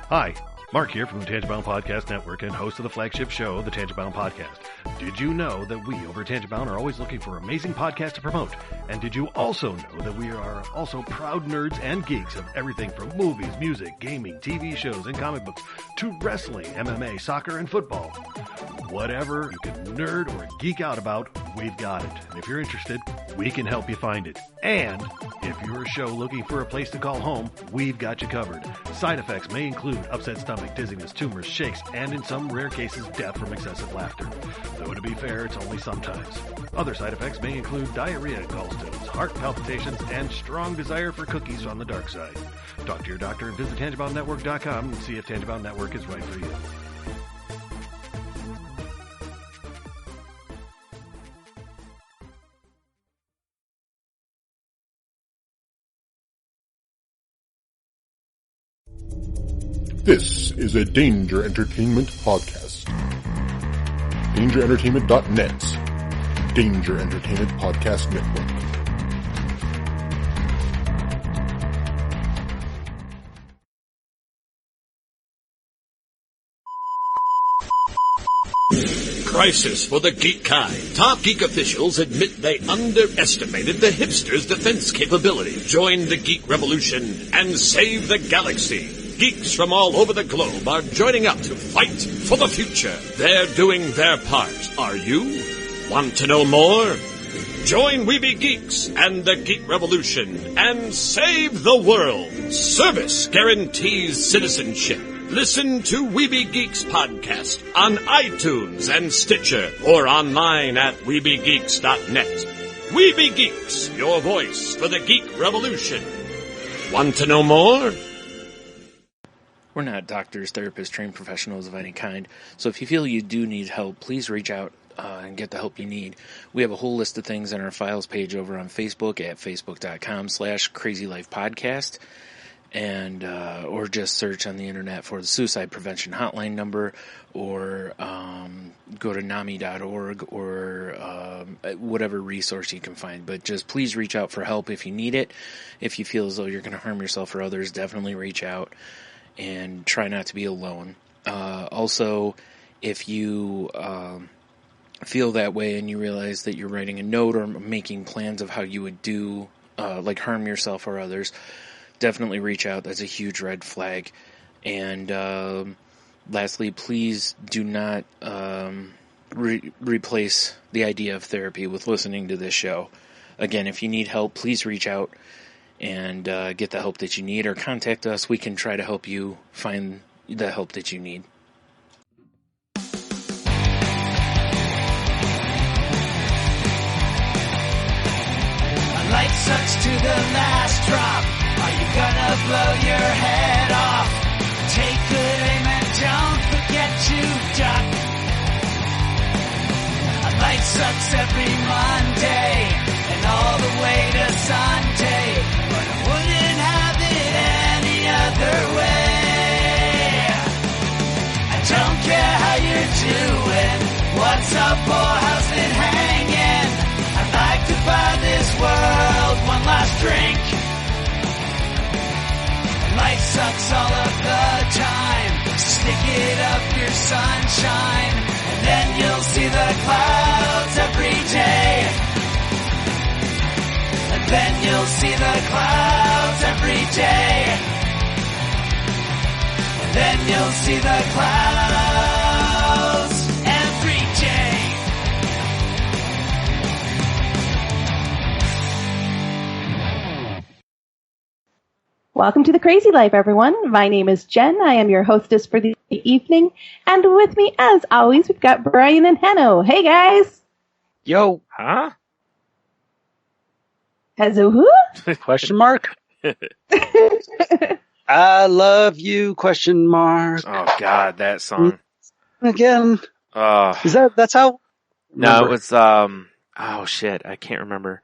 Hi, Mark here from the Tangent-Bound Podcast Network and host of the flagship show, the Tangent-Bound Podcast. Did you know that we over at Tangent-Bound are always looking for amazing podcasts to promote? And did you also know that we are also proud nerds and geeks of everything from movies, music, gaming, TV shows, and comic books to wrestling, MMA, soccer, and football? Whatever you can nerd or geek out about, we've got it. And if you're interested, we can help you find it. And if you're a show looking for a place to call home, we've got you covered. Side effects may include upset stomach, dizziness, tumors, shakes, and in some rare cases, death from excessive laughter. Though to be fair, it's only sometimes. Other side effects may include diarrhea, gallstones, heart palpitations, and strong desire for cookies on the dark side. Talk to your doctor and visit TangentBoundNetwork.com and see if Tangent-Bound Network is right for you. This is a Danger Entertainment podcast. DangerEntertainment.net. Danger Entertainment Podcast Network. Crisis for the geek kind. Top geek officials admit they underestimated the hipsters' defense capability. Join the geek revolution and save the galaxy. Geeks from all over the globe are joining up to fight for the future. They're doing their part. Are you? Want to know more? Join Weeby Geeks and the Geek Revolution and save the world. Service guarantees citizenship. Listen to Weeby Geeks podcast on iTunes and Stitcher or online at WeebyGeeks.net. Weeby Geeks, your voice for the Geek Revolution. Want to know more? We're not doctors, therapists, trained professionals of any kind, so if you feel you do need help, please reach out and get the help you need. We have a whole list of things on our files page over on Facebook at facebook.com/crazylifepodcast, and or just search on the internet for the suicide prevention hotline number, or go to NAMI.org or whatever resource you can find. But just please reach out for help if you need it. If you feel as though you're going to harm yourself or others, definitely reach out. And try not to be alone. Also, if you feel that way and you realize that you're writing a note or making plans of how you would do, like harm yourself or others, definitely reach out. That's a huge red flag. And lastly, please do not replace the idea of therapy with listening to this show. Again, if you need help, please reach out and get the help that you need, or contact us. We can try to help you find the help that you need. Life sucks to the last drop. Are you gonna blow your head off? Take good aim and don't forget to duck. Life sucks every Monday and all the way to Sunday. But I wouldn't have it any other way. I don't care how you're doing, what's up or how's it hanging. I'd like to buy this world one last drink. Life sucks all of the time. Stick it up your sunshine, and then you'll see the clouds every day. Then you'll see the clouds every day. Then you'll see the clouds every day. Welcome to the Crazy Life, everyone. My name is Jen. I am your hostess for the evening. And with me, as always, we've got Brian and Henno. Hey, guys. Yo. Huh? Hello, who? Question mark? I love you, question mark. Oh, God, that song. Again. Is that's how? No, it was, oh, shit, I can't remember.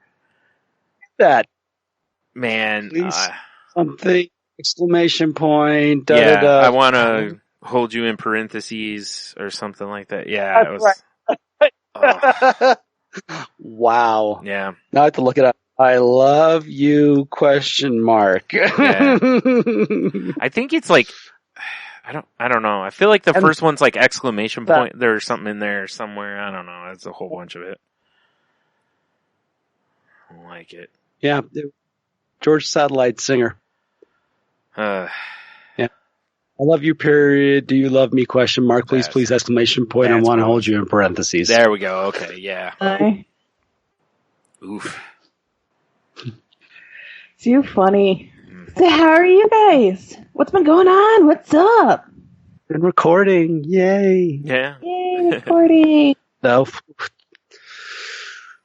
That. Man. Something, exclamation point, da-da-da. I want to hold you in parentheses or something like that. Yeah, it was. Right. Wow. Yeah. Now I have to look it up. I love you, question mark. Yeah. I think it's like, I don't know. I feel like the And first one's like exclamation that- point. There's something in there somewhere. I don't know. It's a whole bunch of it. I don't like it. Yeah, George Satellite Singer. Yeah. I love you, period. Do you love me? Question mark. Please, That's- please, exclamation point. I that's want to what- hold you in parentheses. There we go. Okay, yeah. Oof. Too funny. So how are you guys? What's been going on? What's up? Been recording. Yay. Yeah. Yay, recording. No.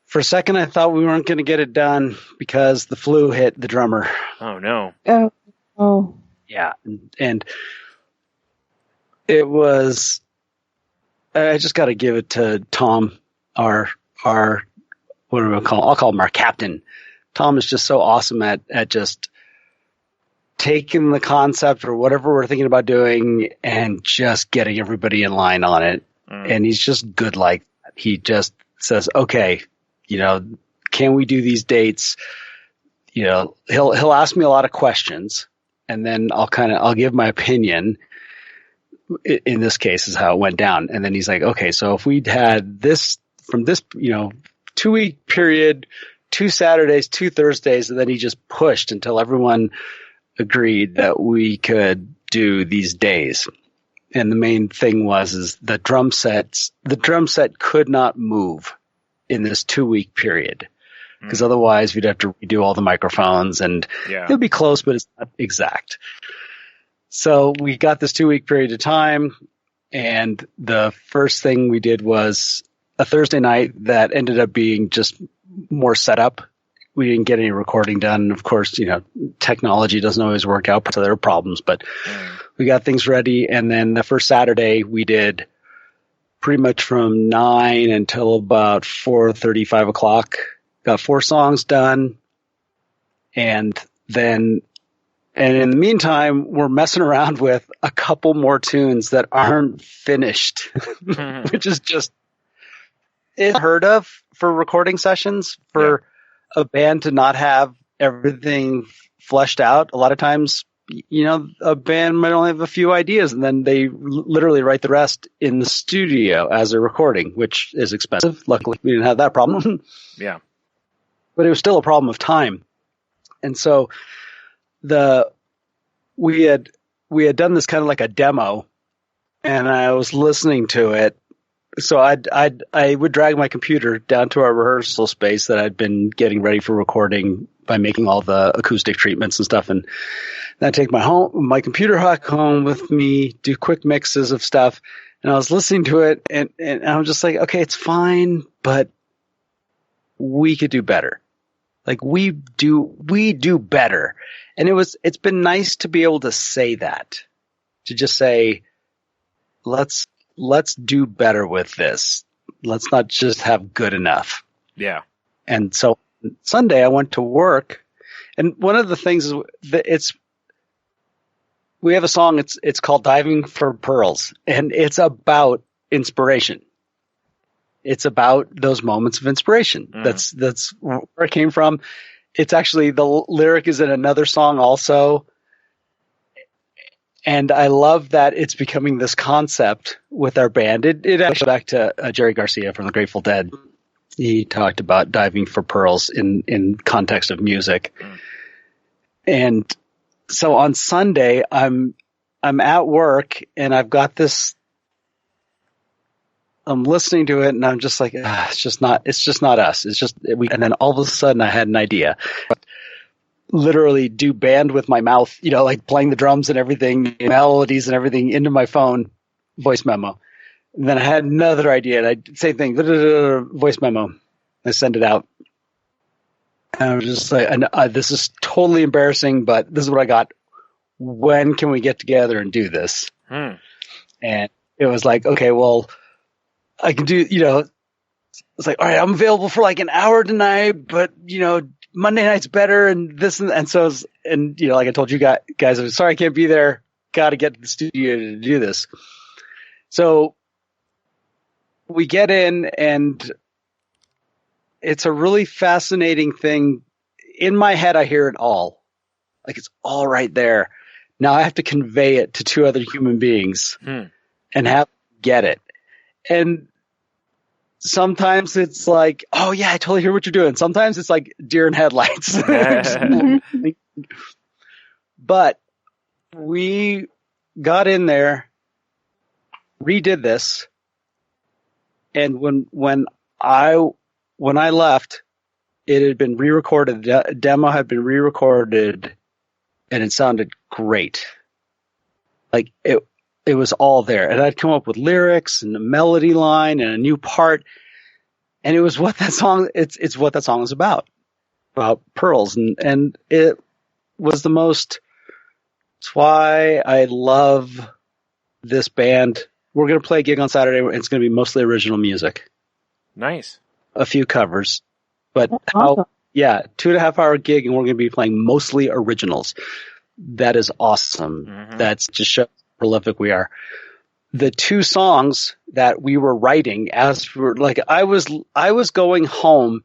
For a second, I thought we weren't going to get it done because the flu hit the drummer. Oh no. Oh. Yeah. And it was, I just got to give it to Tom, our, what do we call? I'll call him our captain. Tom is just so awesome at just taking the concept or whatever we're thinking about doing and just getting everybody in line on it. And he's just good. Like he just says, okay, can we do these dates? He'll ask me a lot of questions and then I'll give my opinion. In this case is how it went down. And then he's like, okay, so if we'd had this from this, 2-week period, 2 Saturdays, 2 Thursdays, and then he just pushed until everyone agreed that we could do these days. And the main thing is the drum set could not move in this 2-week period because otherwise we'd have to redo all the microphones and it'll be close, but it's not exact. So we got this 2-week period of time, and the first thing we did was a Thursday night that ended up being just more setup. We didn't get any recording done. Of course, technology doesn't always work out, so there are problems, but we got things ready. And then the first Saturday we did pretty much from 9 until about 4:30, 5 o'clock. Got 4 songs done. And in the meantime, we're messing around with a couple more tunes that aren't finished, which is just unheard of for recording sessions for a band to not have everything fleshed out. A lot of times, a band might only have a few ideas and then they literally write the rest in the studio as they're recording, which is expensive. Luckily, we didn't have that problem. Yeah. But it was still a problem of time. And so we had done this kind of like a demo, and I was listening to it. So I would drag my computer down to our rehearsal space that I'd been getting ready for recording by making all the acoustic treatments and stuff, and then I'd take my computer back home with me, do quick mixes of stuff, and I was listening to it, and I was just like, okay, it's fine, but we could do better. Like we do better. And it's been nice to be able to say that, to just say, let's do better with this. Let's not just have good enough. Yeah. And so Sunday I went to work, and one of the things is that we have a song. It's called "Diving for Pearls," and it's about inspiration. It's about those moments of inspiration. That's where it came from. It's actually, the lyric is in another song also. And I love that it's becoming this concept with our band. It actually goes back to Jerry Garcia from the Grateful Dead. He talked about diving for pearls in context of music. And so on Sunday, I'm at work and I've got this, I'm listening to it and I'm just like, it's just not us. It's just, and then all of a sudden I had an idea. Literally do band with my mouth, like playing the drums and everything, melodies and everything into my phone, voice memo. And then I had another idea and same thing, voice memo. I send it out. And I was just like, this is totally embarrassing, but this is what I got. When can we get together and do this? And it was like, okay, well, I can do, it's like, all right, I'm available for like an hour tonight, but, Monday night's better and this and so, like I told you guys, I'm sorry I can't be there. Got to get to the studio to do this. So we get in and it's a really fascinating thing. In my head, I hear it all. Like it's all right there. Now I have to convey it to two other human beings and have them get it. And sometimes it's like, oh yeah, I totally hear what you're doing. Sometimes it's like deer in headlights. But we got in there, redid this, and when I left, it had been re-recorded. The demo had been re-recorded, and it sounded great. Like it was all there, and I'd come up with lyrics and a melody line and a new part, and it was what that song. It's what that song was about pearls, and it was the most. It's why I love this band. We're going to play a gig on Saturday. It's going to be mostly original music. Nice. A few covers. But Awesome. 2.5 hour gig, and we're going to be playing mostly originals. That is awesome. Mm-hmm. That's just shows how prolific we are. The two songs that we were writing I was going home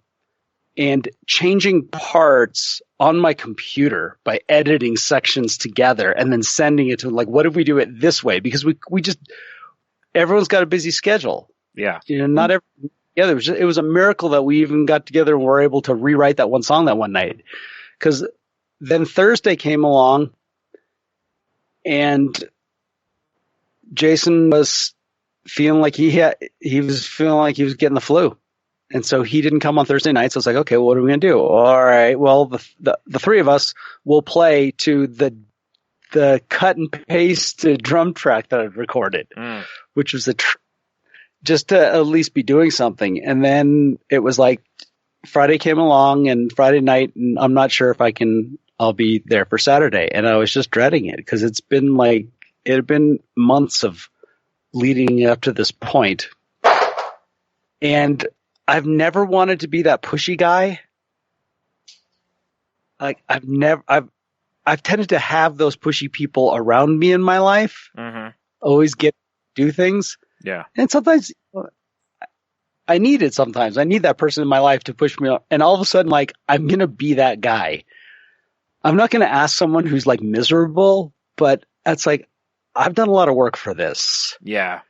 and changing parts on my computer by editing sections together and then sending it to like, what if we do it this way? Because we just, everyone's got a busy schedule. Yeah. Not everyone together. It was a miracle that we even got together and were able to rewrite that one song that one night. Cause then Thursday came along and Jason was feeling like he was getting the flu. And so he didn't come on Thursday night. So I was like, okay, well, what are we going to do? All right. Well, the three of us will play to the cut and paste drum track that I'd recorded, which was just to at least be doing something. And then it was like Friday came along and Friday night, and I'm not sure if I'll be there for Saturday. And I was just dreading it because it had been months of leading up to this point. And I've never wanted to be that pushy guy. Like I've tended to have those pushy people around me in my life. Mm-hmm. Always do things. Yeah. And sometimes I need it. Sometimes I need that person in my life to push me up. And all of a sudden, like, I'm going to be that guy. I'm not going to ask someone who's like miserable, but it's like, I've done a lot of work for this. Yeah.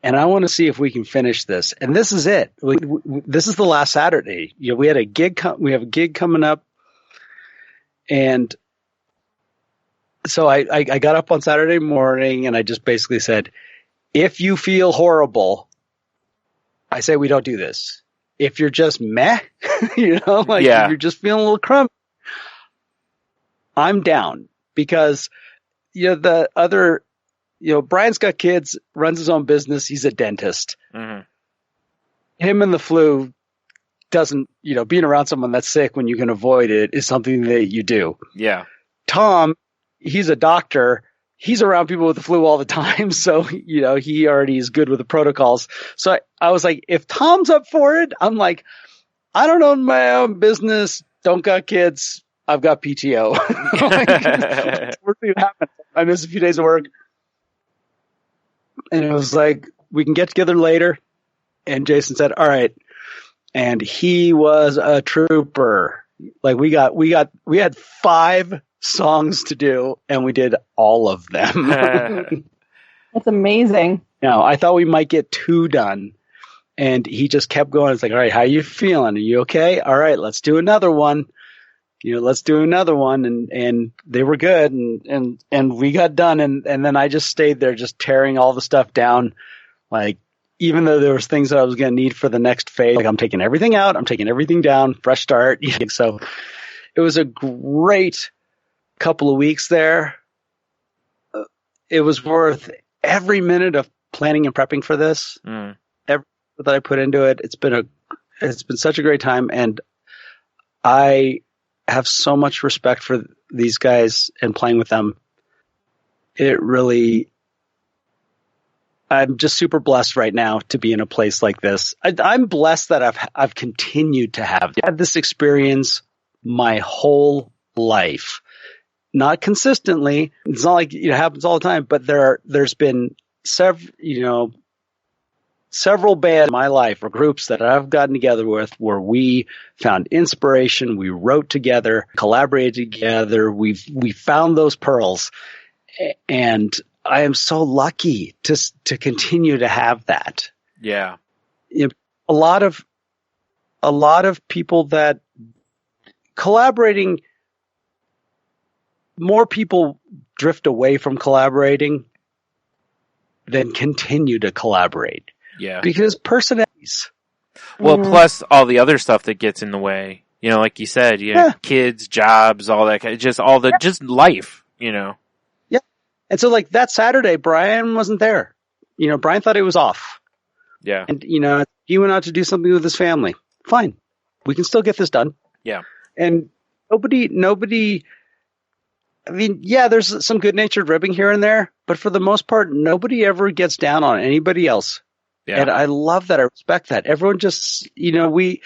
And I want to see if we can finish this. And this is it. This is the last Saturday. We had a gig. We have a gig coming up. And so I got up on Saturday morning and I just basically said, if you feel horrible, I say we don't do this. If you're just meh, if you're just feeling a little crummy, I'm down because, the other, Brian's got kids, runs his own business. He's a dentist. Mm-hmm. Him and the flu doesn't, being around someone that's sick when you can avoid it is something that you do. Yeah. Tom, he's a doctor. He's around people with the flu all the time. So, he already is good with the protocols. So I was like, if Tom's up for it, I'm like, I don't own my own business. Don't got kids. I've got PTO. We're seeing what happens. I miss a few days of work. And it was like, we can get together later. And Jason said, all right. And he was a trooper. Like we had 5 songs to do and we did all of them. That's amazing. Now, I thought we might get 2 done. And he just kept going. It's like, all right, how are you feeling? Are you okay? All right, let's do another one. Let's do another one. And they were good. And we got done. And then I just stayed there just tearing all the stuff down. Like, even though there was things that I was going to need for the next phase, like I'm taking everything out, I'm taking everything down, fresh start. So it was a great couple of weeks there. It was worth every minute of planning and prepping for this. Every that I put into it. It's been such a great time. And I have so much respect for these guys and playing with them. I'm just super blessed right now to be in a place like this. I'm blessed that I've continued to have had this experience my whole life. Not consistently. It's not like it happens all the time, but there's been several several bands in my life or groups that I've gotten together with where we found inspiration, we wrote together, collaborated together, we found those pearls. And I am so lucky to continue to have that. Yeah. You know, a lot of people that collaborating, more people drift away from collaborating than continue to collaborate. Yeah. Because personalities. Well, plus all the other stuff that gets in the way. You know, like you said, kids, jobs, all that kind of, just life, you know. Yeah. And so like that Saturday, Brian wasn't there. You know, Brian thought he was off. Yeah. And, you know, he went out to do something with his family. Fine. We can still get this done. Yeah. And nobody, I mean, yeah, there's some good natured ribbing here and there, but for the most part, nobody ever gets down on anybody else. Yeah. And I love that. I respect that. Everyone just, you know, we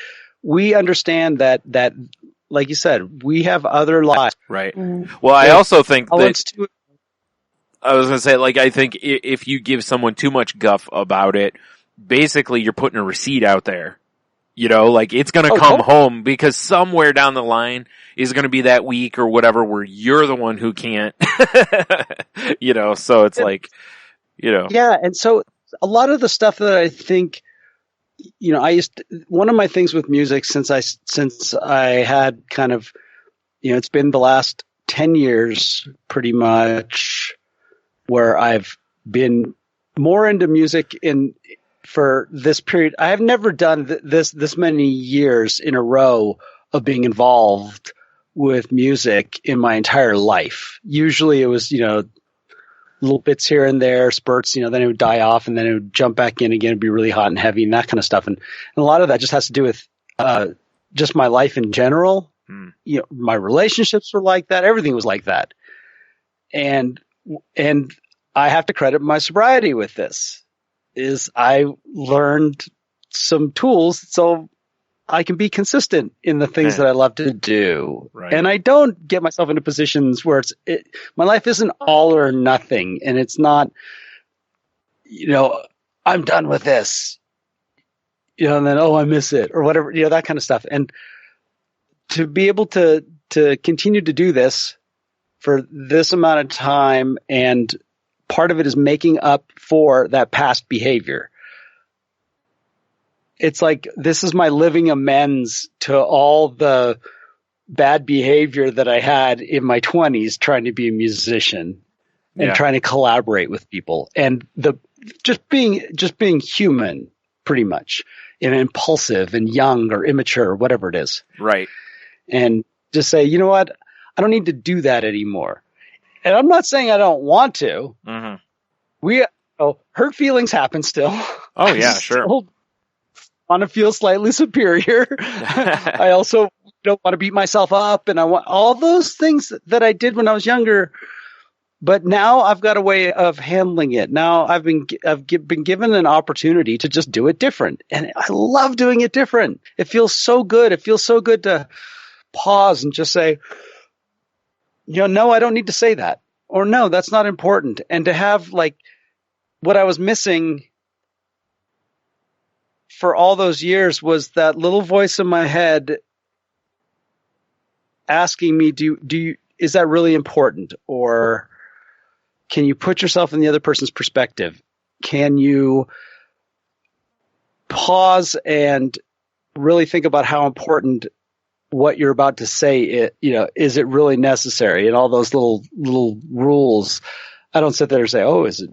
understand that, like you said, we have other lives. Right. Well, I also think that, I was going to say, like, I think if you give someone too much guff about it, basically you're putting a receipt out there. You know, like it's going to come home because somewhere down the line is going to be that week or whatever where you're the one who can't, you know, so it's like, you know. Yeah. And so a lot of the stuff that I think, you know, one of my things with music since I had kind of, you know, it's been the last 10 years pretty much where I've been more into music for this period. I have never done this many years in a row of being involved with music in my entire life. Usually it was, you know, little bits here and there, spurts, you know, then it would die off and then it would jump back in again and be really hot and heavy and that kind of stuff. And a lot of that just has to do with just my life in general. You know, my relationships were like that. Everything was like that. And I have to credit my sobriety with this. Is I learned some tools so I can be consistent in the things that I love to do. Right. And I don't get myself into positions where my life isn't all or nothing. And it's not, you know, I'm done with this, you know, and then, I miss it or whatever, you know, that kind of stuff. And to be able to continue to do this for this amount of time, and part of it is making up for that past behavior. It's like, this is my living amends to all the bad behavior that I had in my 20s trying to be a musician and trying to collaborate with people, and just being human pretty much, and impulsive and young or immature or whatever it is. Right. And just say, you know what? I don't need to do that anymore. And I'm not saying I don't want to. Mm-hmm. Hurt feelings happen still. Oh yeah, sure. Want to feel slightly superior. I also don't want to beat myself up, and I want all those things that I did when I was younger. But now I've got a way of handling it. Now I've been given an opportunity to just do it different, and I love doing it different. It feels so good. It feels so good to pause and just say, you know, no, I don't need to say that, or no, that's not important. And to have like what I was missing for all those years was that little voice in my head asking me, is that really important? Or can you put yourself in the other person's perspective? Can you pause and really think about how important what you're about to say, is it really necessary? And all those little rules. I don't sit there and say, does it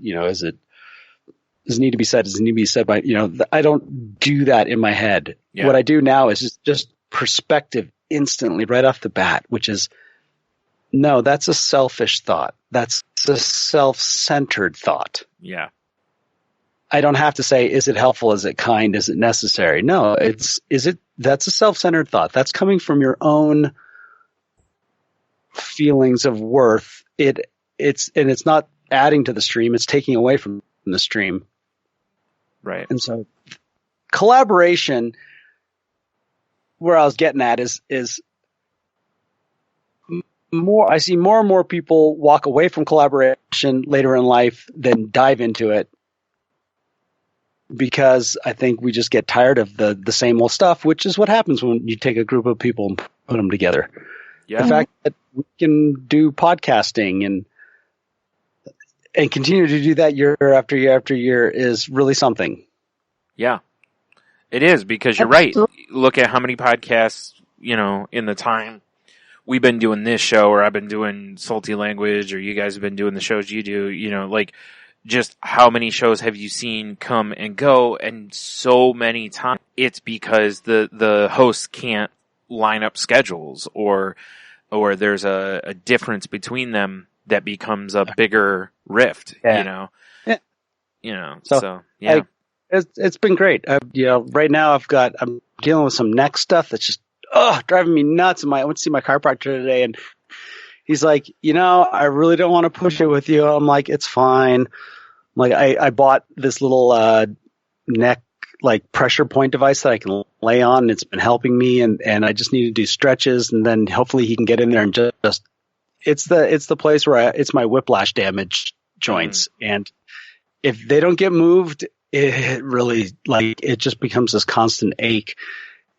need to be said? Does it need to be said by, I don't do that in my head. Yeah. What I do now is just perspective instantly right off the bat, which is, no, that's a selfish thought. That's a self-centered thought. Yeah. I don't have to say, is it helpful? Is it kind? Is it necessary? No, that's a self-centered thought. That's coming from your own feelings of worth. It's not adding to the stream. It's taking away from the stream. Right. And so collaboration, where I was getting at is more, I see more and more people walk away from collaboration later in life than dive into it because I think we just get tired of the same old stuff, which is what happens when you take a group of people and put them together. Yeah. The fact that we can do podcasting and continue to do that year after year after year is really something. Yeah, it is, because you're right. Look at how many podcasts, in the time we've been doing this show, or I've been doing Salty Language, or you guys have been doing the shows you do, just how many shows have you seen come and go? And so many times it's because the hosts can't line up schedules, or there's a difference between them that becomes a bigger rift, Yeah. So yeah. It's been great. Right now I'm dealing with some neck stuff that's just driving me nuts. I went to see my chiropractor today, and he's like, I really don't want to push it with you. I'm like, it's fine. I'm like, I bought this little neck pressure point device that I can lay on, and it's been helping me. And I just need to do stretches, and then hopefully he can get in there and just it's the place where it's my whiplash damage joints, and if they don't get moved, it really it just becomes this constant ache.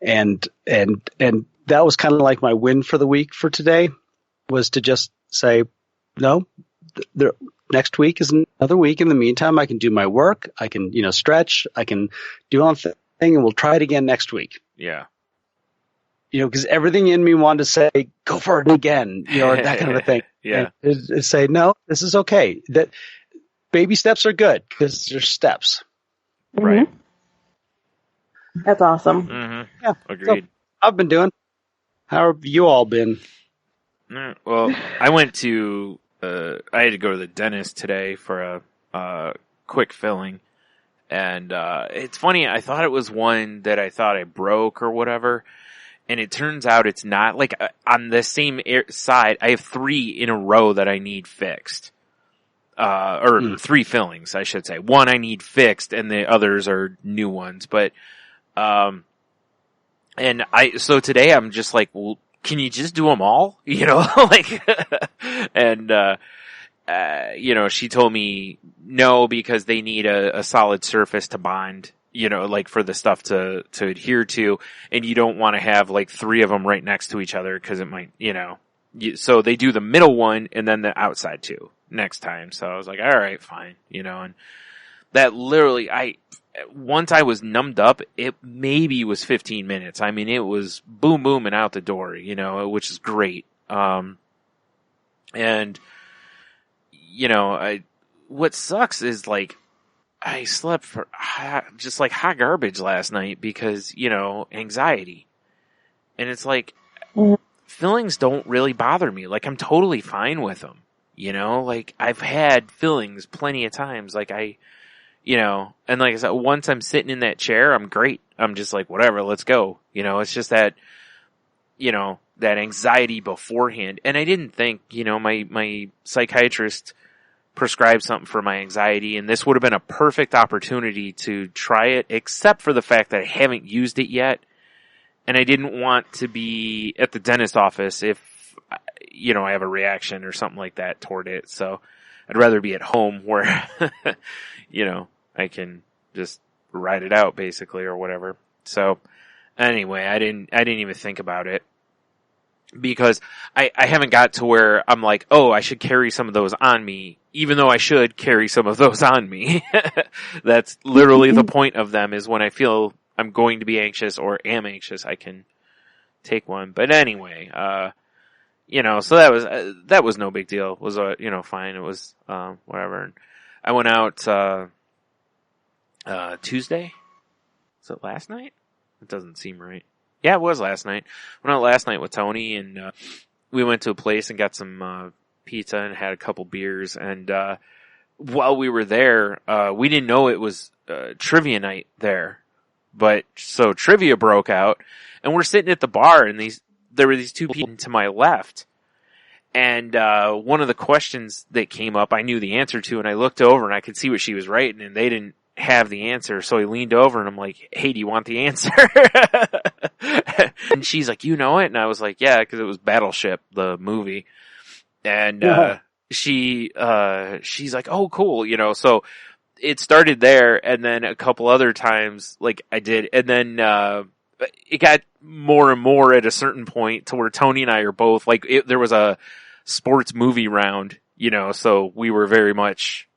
And that was kind of like my win for the week for today, was to just say, no, next week is another week. In the meantime, I can do my work. I can, stretch. I can do one thing, and we'll try it again next week. Yeah. Because everything in me wanted to say, go for it again, or that kind of a thing. Yeah. And say, no, this is okay. That baby steps are good because they're steps. Right. That's awesome. Mm-hmm. Yeah. Agreed. So I've been doing. How have you all been? Well, I went to, I had to go to the dentist today for a quick filling. And it's funny, I thought it was one that I thought I broke or whatever. And it turns out it's not. On the same side, I have 3 in a row that I need fixed. 3 fillings, I should say. One I need fixed, and the others are new ones. But, so today I'm just like, well, can you just do them all? She told me no, because they need a solid surface to bond, for the stuff to adhere to. And you don't want to have 3 of them right next to each other, because it might, so they do the middle one and then the outside 2 next time. So I was like, all right, fine, and that literally, once I was numbed up, it maybe was 15 minutes. I mean, it was boom, boom, and out the door, which is great. What sucks is I slept for just hot garbage last night because, anxiety. And it's fillings don't really bother me. I'm totally fine with them. I've had fillings plenty of times. And like I said, once I'm sitting in that chair, I'm great. I'm just whatever, let's go. It's just that, that anxiety beforehand. And I didn't think, my psychiatrist prescribed something for my anxiety, and this would have been a perfect opportunity to try it, except for the fact that I haven't used it yet. And I didn't want to be at the dentist office if, I have a reaction or something like that toward it. So I'd rather be at home where, I can just ride it out basically or whatever. So anyway, I didn't even think about it because I haven't got to where I'm like, oh, I should carry some of those on me, even though I should carry some of those on me. That's literally the point of them, is when I feel I'm going to be anxious or am anxious, I can take one. But anyway, so that was no big deal. It was, fine. It was, whatever. And I went out, Tuesday? Was it last night? It doesn't seem right. Yeah, it was last night. Went out last night with Tony, and, we went to a place and got some, pizza and had a couple beers. And, while we were there, we didn't know it was, trivia night there. But, so trivia broke out, and we're sitting at the bar, and there were these 2 people to my left. And, one of the questions that came up, I knew the answer to, and I looked over and I could see what she was writing, and they didn't have the answer. So I leaned over and I'm like, hey, do you want the answer? And she's like, you know it? And I was like, yeah, cause it was Battleship, the movie. And, she's like, oh, cool. So it started there, and then a couple other times, like I did, and then it got more and more at a certain point to where Tony and I are both like there was a sports movie round, so we were very much,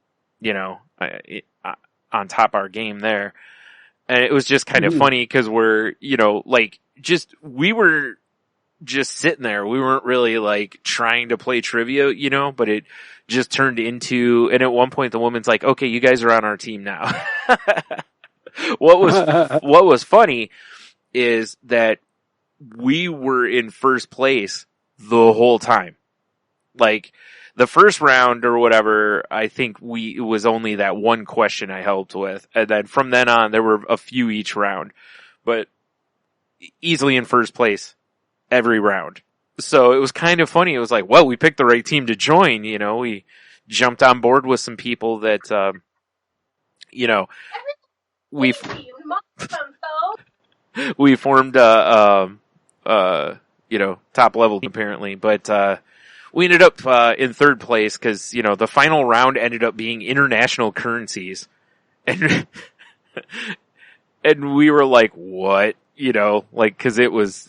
on top of our game there, and it was just kind of funny because we're, we were just sitting there. We weren't really like trying to play trivia, but it just turned into, and at one point the woman's like, okay, you guys are on our team now. What was funny is that we were in first place the whole time. Like the first round or whatever, I think it was only that one question I helped with. And then from then on, there were a few each round, but easily in first place every round. So it was kind of funny. It was like, well, we picked the right team to join. We jumped on board with some people that, we formed top level apparently, but we ended up in third place because the final round ended up being international currencies, and and we were like, what, because it was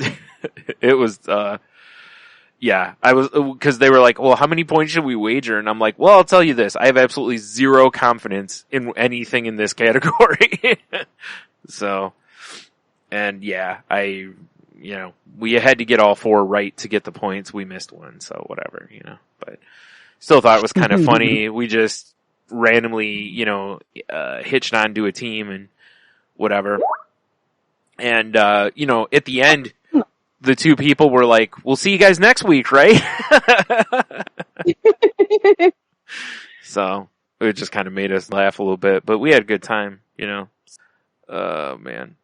yeah, I was, because they were like, well, how many points should we wager? And I'm like, well, I'll tell you this, I have absolutely zero confidence in anything in this category. So, and yeah, we had to get all four right to get the points. We missed one, so whatever, but still thought it was kind of funny. We just randomly, hitched on to a team and whatever. And, at the end, the two people were like, we'll see you guys next week, right? So it just kind of made us laugh a little bit, but we had a good time, man.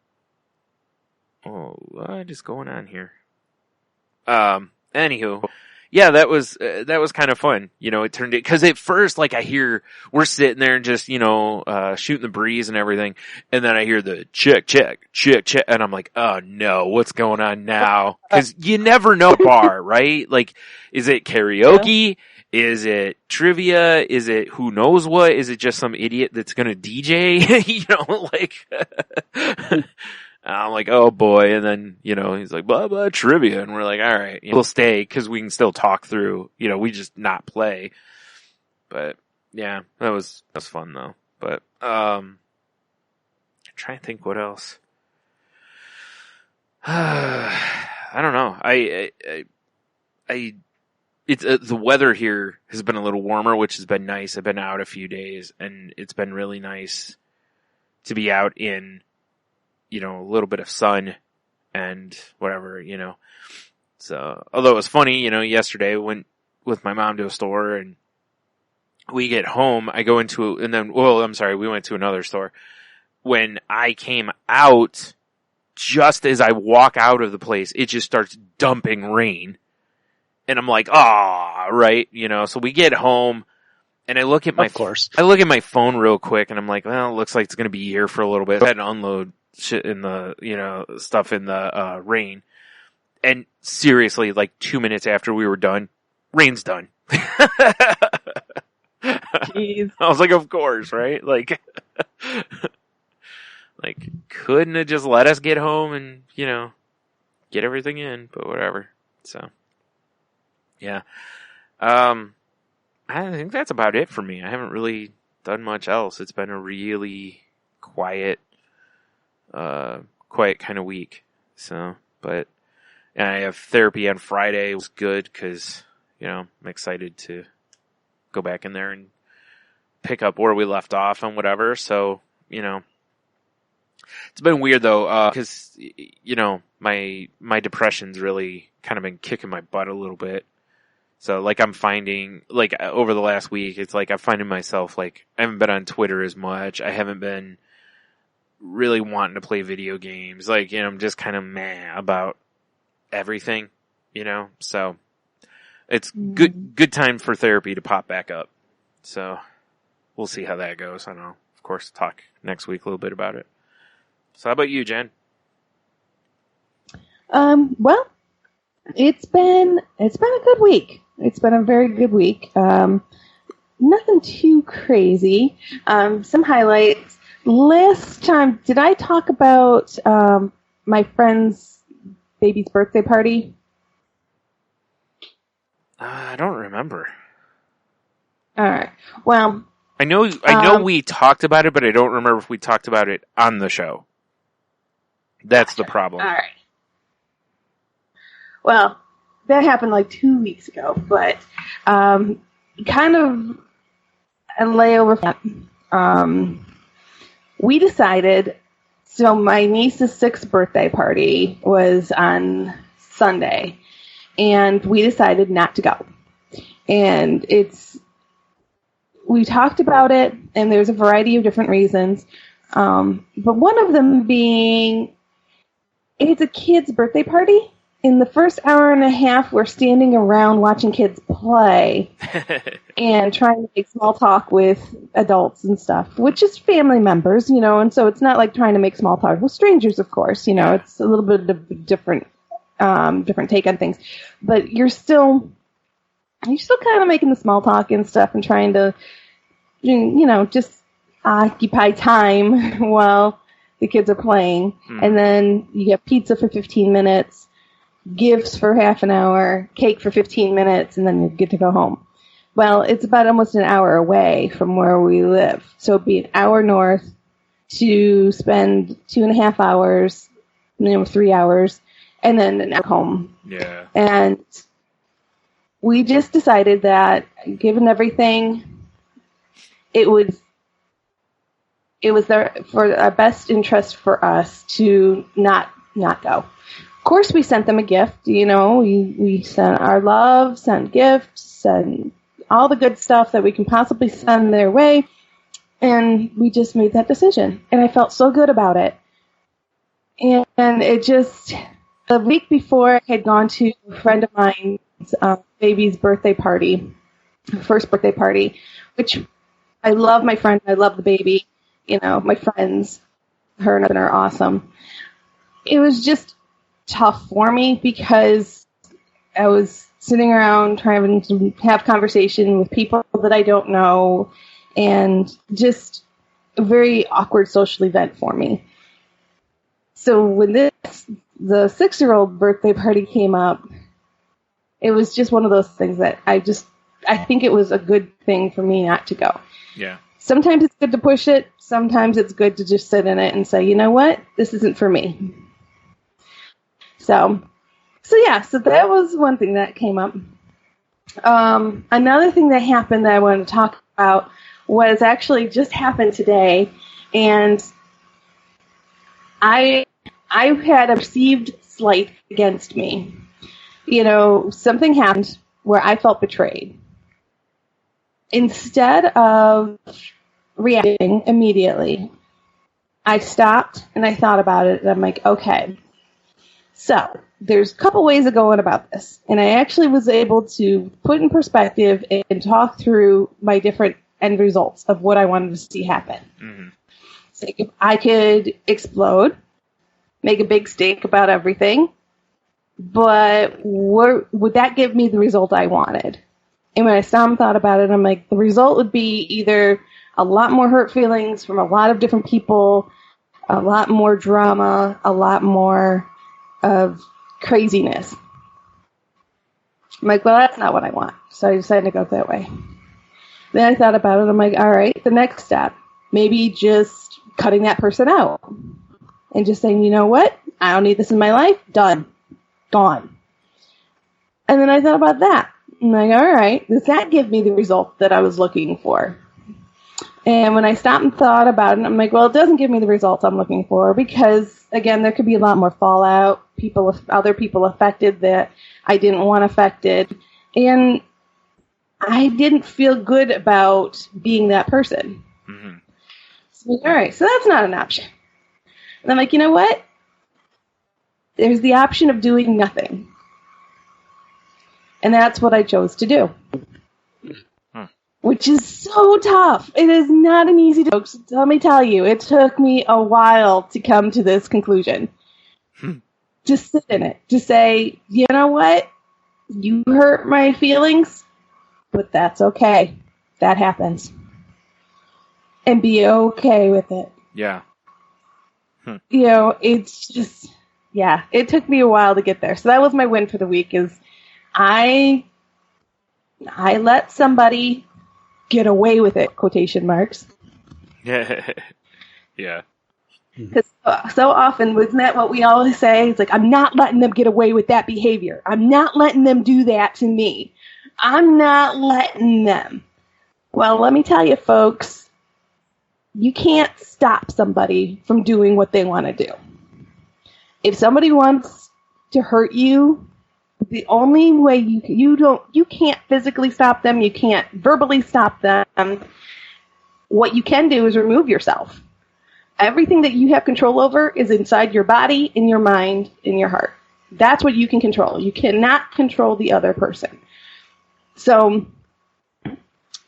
Oh, what is going on here? Anywho, yeah, that was kind of fun. It turned it, cause at first, like I hear, we're sitting there and just, shooting the breeze and everything. And then I hear the check. And I'm like, oh no, what's going on now? Cause you never know bar, right? Like, is it karaoke? Yeah. Is it trivia? Is it who knows what? Is it just some idiot that's gonna DJ? I'm like, oh boy. And then, he's like, blah, blah, trivia. And we're like, all right, we'll stay because we can still talk through, we just not play. But yeah, that was fun though. But, I'm trying to think what else. I don't know. It's the weather here has been a little warmer, which has been nice. I've been out a few days and it's been really nice to be out in, a little bit of sun and whatever, So, although it was funny, yesterday I went with my mom to a store and we get home, we went to another store. When I came out, just as I walk out of the place, it just starts dumping rain. And I'm like, right, so we get home and I look at my phone real quick and I'm like, well, it looks like it's going to be here for a little bit. I had to unload shit in the, stuff in the, rain. And seriously, like 2 minutes after we were done, rain's done. Jeez. I was like, of course, right? Like, couldn't have just let us get home and, get everything in, but whatever. So, yeah. I think that's about it for me. I haven't really done much else. It's been a really quiet kind of week. So, and I have therapy on Friday. It was good because, I'm excited to go back in there and pick up where we left off and whatever. So, it's been weird though, because, my depression's really kind of been kicking my butt a little bit. So, like, I'm finding, like, over the last week, it's like I'm finding myself, like, I haven't been on Twitter as much. I haven't been really wanting to play video games. Like, I'm just kind of meh about everything, so it's good time for therapy to pop back up. So we'll see how that goes. I don't know. Of course, talk next week a little bit about it. So how about you, Jen? Well, it's been a good week. It's been a very good week. nothing too crazy. Some highlights. Last time, did I talk about my friend's baby's birthday party? I don't remember. All right. Well, I know we talked about it, but I don't remember if we talked about it on the show. That's the problem. all right. Well, that happened like 2 weeks ago, but kind of a layover. We decided, so my niece's 6th birthday party was on Sunday, and we decided not to go. And we talked about it, and there's a variety of different reasons, but one of them being, it's a kid's birthday party. In the first hour and a half, we're standing around watching kids play and trying to make small talk with adults and stuff, which is family members, and so it's not like trying to make small talk with strangers, of course, it's a little bit of a different take on things, but you're still kind of making the small talk and stuff and trying to, just occupy time while the kids are playing. And then you get pizza for 15 minutes. Gifts for half an hour, cake for 15 minutes, and then you get to go home. Well, it's about almost an hour away from where we live. So it'd be an hour north to spend 2.5 hours, 3 hours, and then an hour home. Yeah. And we just decided that, given everything, it was there for our best interest for us to not go. Of course, we sent them a gift, we sent our love, sent gifts, and all the good stuff that we can possibly send their way, and we just made that decision, and I felt so good about it. And it just, the week before, I had gone to a friend of mine's baby's birthday party, first birthday party, which I love my friend, I love the baby, my friends, her and I are awesome. It was just tough for me because I was sitting around trying to have conversation with people that I don't know, and just a very awkward social event for me. So when the 6-year-old birthday party came up, it was just one of those things that I think it was a good thing for me not to go. Yeah. Sometimes it's good to push it. Sometimes it's good to just sit in it and say, you know what, this isn't for me. So that was one thing that came up. Another thing that happened that I wanted to talk about was actually just happened today, and I had a perceived slight against me. Something happened where I felt betrayed. Instead of reacting immediately, I stopped and I thought about it, and I'm like, okay. So, there's a couple ways of going about this, and I actually was able to put in perspective and talk through my different end results of what I wanted to see happen. Mm-hmm. So I could explode, make a big stink about everything, but would that give me the result I wanted? And when I stopped and thought about it, I'm like, the result would be either a lot more hurt feelings from a lot of different people, a lot more drama, a lot more of craziness. I'm like, well, that's not what I want. So I decided to go that way. Then I thought about it. I'm like, all right, the next step, maybe just cutting that person out and just saying, you know what? I don't need this in my life. Done. Gone. And then I thought about that. I'm like, all right, does that give me the result that I was looking for? And when I stopped and thought about it, I'm like, well, it doesn't give me the results I'm looking for because, again, there could be a lot more fallout, other people affected that I didn't want affected, and I didn't feel good about being that person. Mm-hmm. So, all right, so that's not an option. And I'm like, you know what? There's the option of doing nothing. And that's what I chose to do. Which is so tough. It is not an easy joke. So let me tell you, it took me a while to come to this conclusion. Just sit in it. Just say, you know what? You hurt my feelings, but that's okay. that happens. And be okay with it. Yeah. You know, it's just, yeah, it took me a while to get there. So that was my win for the week is I let somebody get away with it, quotation marks. Yeah. Because so often, wasn't that what we always say? It's like, I'm not letting them get away with that behavior. I'm not letting them do that to me. I'm not letting them. Well, let me tell you, folks, you can't stop somebody from doing what they want to do. If somebody wants to hurt you, the only way you can't physically stop them, you can't verbally stop them. What you can do is remove yourself. Everything that you have control over is inside your body, in your mind, in your heart. That's what you can control. You cannot control the other person. So,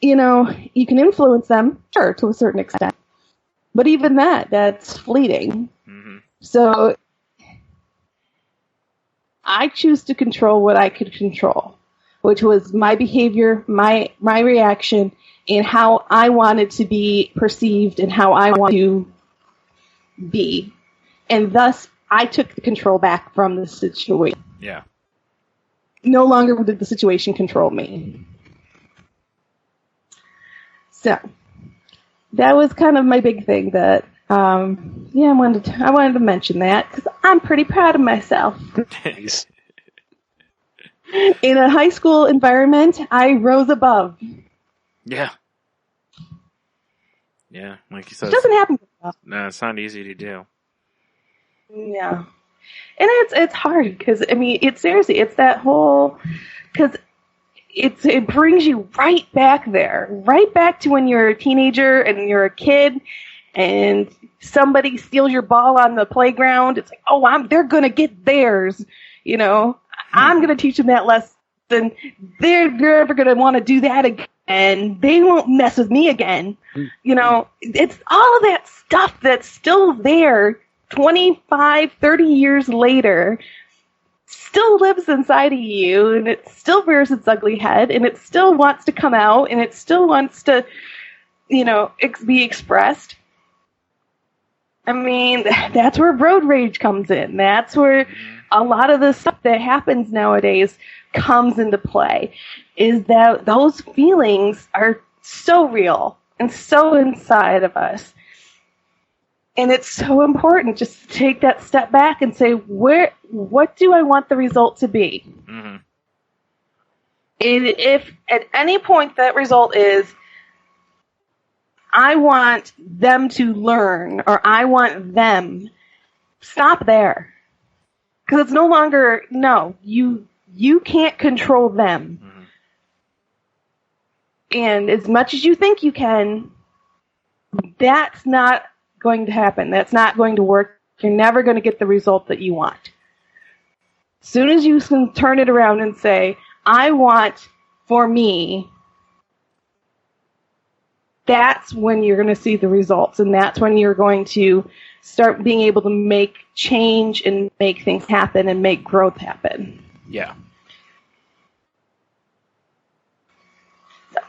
you know, you can influence them, sure, to a certain extent. But even that's fleeting. Mm-hmm. So I choose to control what I could control, which was my behavior, my reaction, and how I wanted to be perceived and how I want to be. And thus, I took the control back from the situation. Yeah. No longer did the situation control me. So that was kind of my big thing that, I wanted to mention that because I'm pretty proud of myself. Thanks. In a high school environment, I rose above. Yeah. Yeah, like you said. It doesn't happen. No, it's not easy to do. Yeah. And it's hard because, I mean, it's seriously, it's that whole, because it brings you right back there, right back to when you're a teenager and you're a kid and somebody steals your ball on the playground. It's like, oh, they're going to get theirs, you know. I'm going to teach them that lesson. They're never going to want to do that again. And they won't mess with me again. You know, it's all of that stuff that's still there 25, 30 years later, still lives inside of you, and it still rears its ugly head, and it still wants to come out, and it still wants to, you know, be expressed. I mean, that's where road rage comes in. That's where a lot of the stuff that happens nowadays comes into play, is that those feelings are so real and so inside of us. And it's so important just to take that step back and say, what do I want the result to be? Mm-hmm. And if at any point that result is, I want them to learn, or I want them, stop there. Because it's no longer, no, you can't control them. Mm-hmm. And as much as you think you can, that's not going to happen. That's not going to work. You're never going to get the result that you want. As soon as you can turn it around and say, I want for me, that's when you're going to see the results. And that's when you're going to start being able to make change and make things happen and make growth happen. Yeah. So,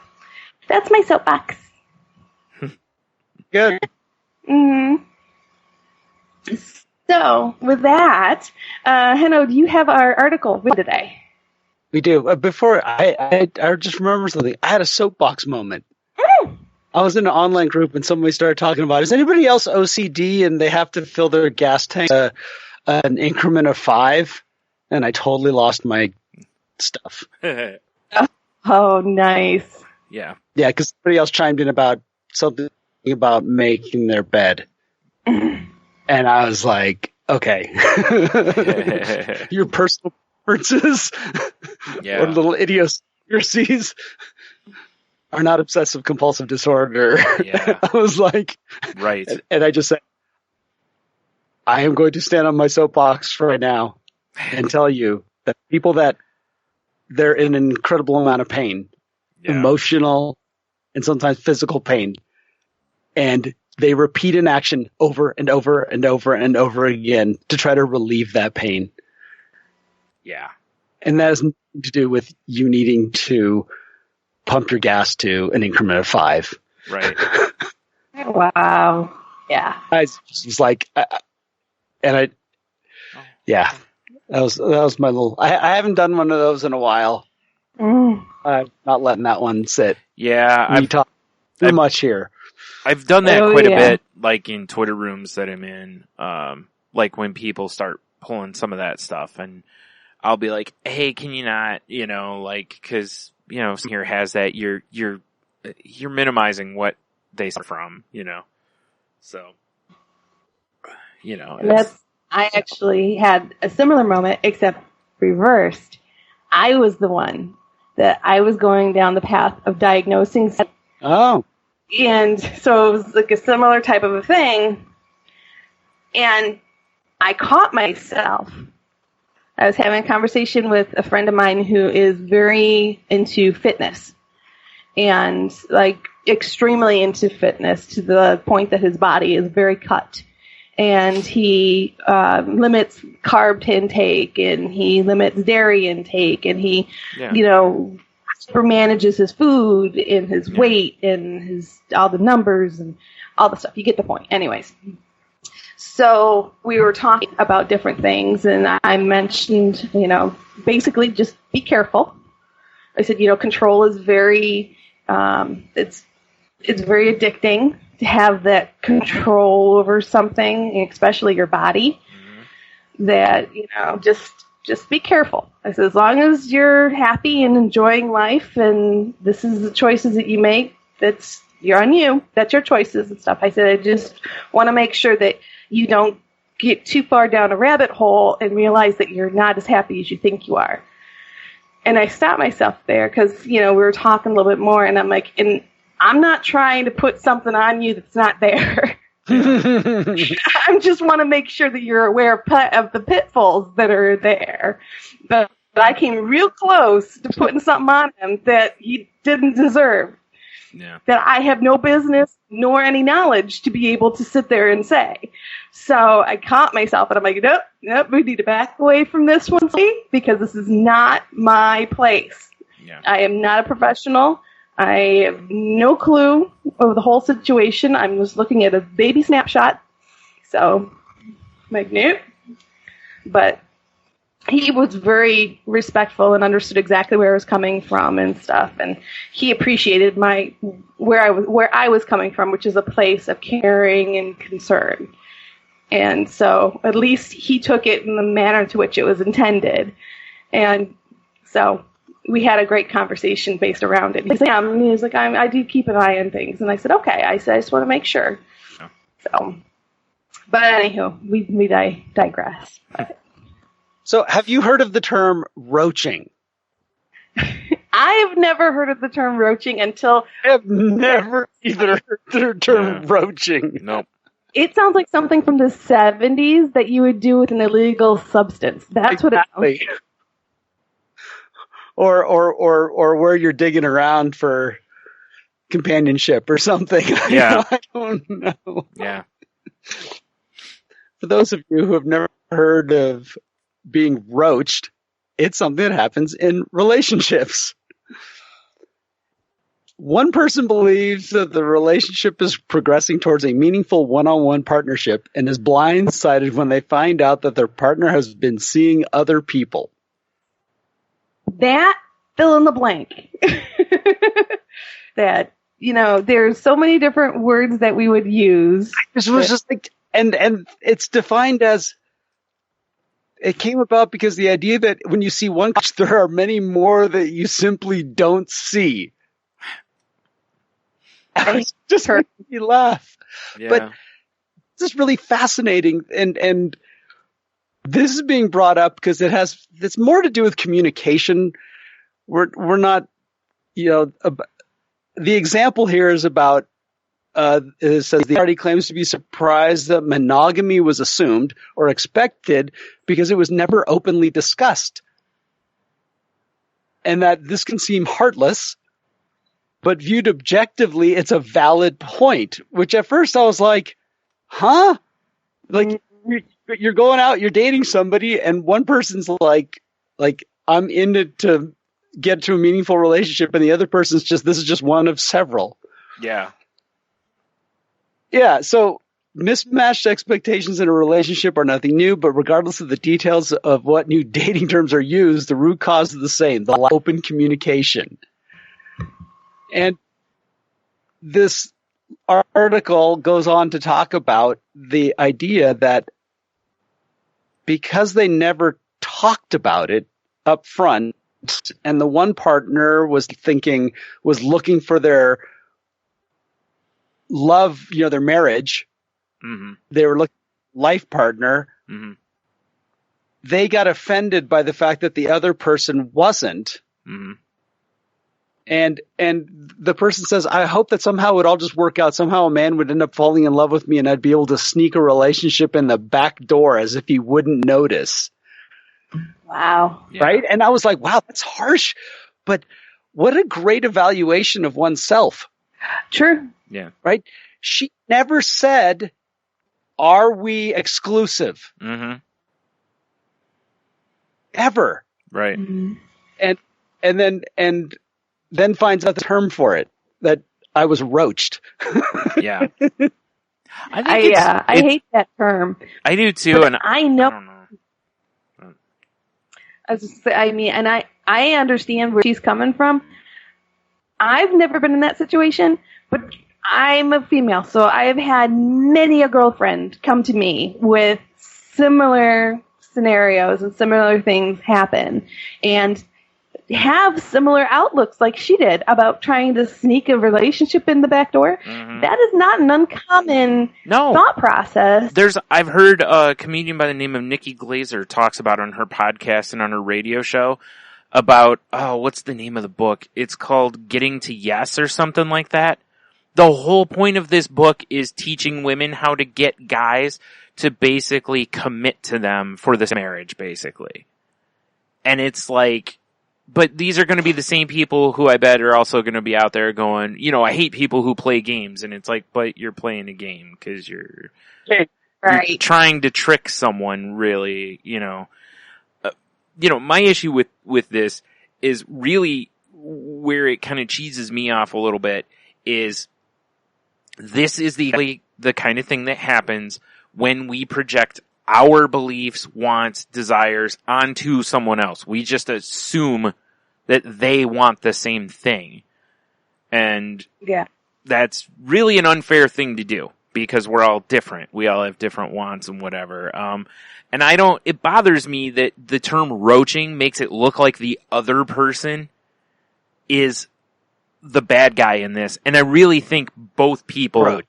that's my soapbox. Good. Mm-hmm. So, with that, Henno, do you have our article today? We do. Before, I just remember something. I had a soapbox moment. I was in an online group and somebody started talking about, is anybody else OCD and they have to fill their gas tank an increment of 5? And I totally lost my stuff. Oh, nice. Yeah. Yeah, because somebody else chimed in about something about making their bed. And I was like, okay. Your personal preferences or little idiosyncrasies are not obsessive compulsive disorder. Yeah. I was like, right. And I just said, I am going to stand on my soapbox right now and tell you that people that they're in an incredible amount of pain, emotional and sometimes physical pain, and they repeat an action over and over and over and over again to try to relieve that pain. Yeah. And that has nothing to do with you needing to pump your gas to an increment of 5. Right. Wow. Yeah. I was like, that was my little. I haven't done one of those in a while. I'm not letting that one sit. Yeah, We talk too much here. I've done that Oh, quite a yeah. bit, like in Twitter rooms that I'm in. Like when people start pulling some of that stuff, and I'll be like, "Hey, can you not?" You know, like because some here has that you're minimizing what they start from. So And I actually had a similar moment, except reversed. I was the one that I was going down the path of diagnosing. Oh. And so it was like a similar type of a thing. And I caught myself. I was having a conversation with a friend of mine who is very into fitness. And like extremely into fitness to the point that his body is very cut. And he limits carb intake, and he limits dairy intake, and he, manages his food and his weight and all the numbers and all the stuff. You get the point. Anyways, so we were talking about different things, and I mentioned, basically just be careful. I said, control is very, it's very addicting to have that control over something, especially your body, that, just be careful. I said, as long as you're happy and enjoying life and this is the choices that you make, you're on you. That's your choices and stuff. I said, I just want to make sure that you don't get too far down a rabbit hole and realize that you're not as happy as you think you are. And I stopped myself there because, we were talking a little bit more, and I'm like, I'm not trying to put something on you that's not there. I just want to make sure that you're aware of the pitfalls that are there. But I came real close to putting something on him that he didn't deserve. Yeah. That I have no business nor any knowledge to be able to sit there and say. So I caught myself, and I'm like, nope, we need to back away from this one, because this is not my place. Yeah. I am not a professional. I have no clue of the whole situation. I'm just looking at a baby snapshot. So, I'm like, nope. But he was very respectful and understood exactly where I was coming from and stuff. And he appreciated where I was coming from, which is a place of caring and concern. And so at least he took it in the manner to which it was intended. And so we had a great conversation based around it. He was like, I do keep an eye on things. And I said, okay. I said, I just want to make sure. Yeah. So, but anywho, we digress. But. So have you heard of the term roaching? I've never heard of the term roaching until... I've never either heard the term roaching. Nope. It sounds like something from the 70s that you would do with an illegal substance. That's what it sounds like. Or where you're digging around for companionship or something. Yeah. I don't know. Yeah. For those of you who have never heard of being roached, it's something that happens in relationships. One person believes that the relationship is progressing towards a meaningful one-on-one partnership and is blindsided when they find out that their partner has been seeing other people. That, fill in the blank. That, there's so many different words that we would use. This was just like, and it's defined as, it came about because the idea that when you see one, there are many more that you simply don't see. It just makes me laugh. Yeah. But this is really fascinating, and this is being brought up because it's more to do with communication. We're not, the example here is about, it says the party claims to be surprised that monogamy was assumed or expected because it was never openly discussed. And that this can seem heartless, but viewed objectively, it's a valid point, which at first I was like, huh? Like, you're going out, you're dating somebody, and one person's like, I'm in it to get to a meaningful relationship, and the other person's this is just one of several. Yeah. Yeah, so mismatched expectations in a relationship are nothing new, but regardless of the details of what new dating terms are used, the root cause is the same, the lack of open communication. And this article goes on to talk about the idea that because they never talked about it up front, and the one partner was looking for their love, their marriage, Mm-hmm. they were looking for a life partner, Mm-hmm. they got offended by the fact that the other person wasn't. Mm-hmm. And the person says, I hope that somehow it would all just work out. Somehow a man would end up falling in love with me and I'd be able to sneak a relationship in the back door as if he wouldn't notice. Wow. Yeah. Right? And I was like, wow, that's harsh. But what a great evaluation of oneself. True. Yeah. Right? She never said, are we exclusive? Mm-hmm. Ever. Right. Mm-hmm. And then finds out the term for it, that I was roached. Yeah. I hate that term. I do too, But and I know. I don't know. I understand where she's coming from. I've never been in that situation, but I'm a female, so I've had many a girlfriend come to me with similar scenarios and similar things happen, and have similar outlooks like she did about trying to sneak a relationship in the back door. Mm-hmm. That is not an uncommon thought process. I've heard a comedian by the name of Nikki Glazer talks about on her podcast and on her radio show about, what's the name of the book? It's called Getting to Yes or something like that. The whole point of this book is teaching women how to get guys to basically commit to them for this marriage, basically. And it's like, but these are going to be the same people who I bet are also going to be out there going, I hate people who play games. And it's like, but you're playing a game because you're trying to trick someone, really, my issue with this is really where it kind of cheeses me off a little bit is this is the kind of thing that happens when we project our beliefs, wants, desires onto someone else. We just assume that they want the same thing. And that's really an unfair thing to do because we're all different. We all have different wants and whatever. And it bothers me that the term roaching makes it look like the other person is the bad guy in this. And I really think both people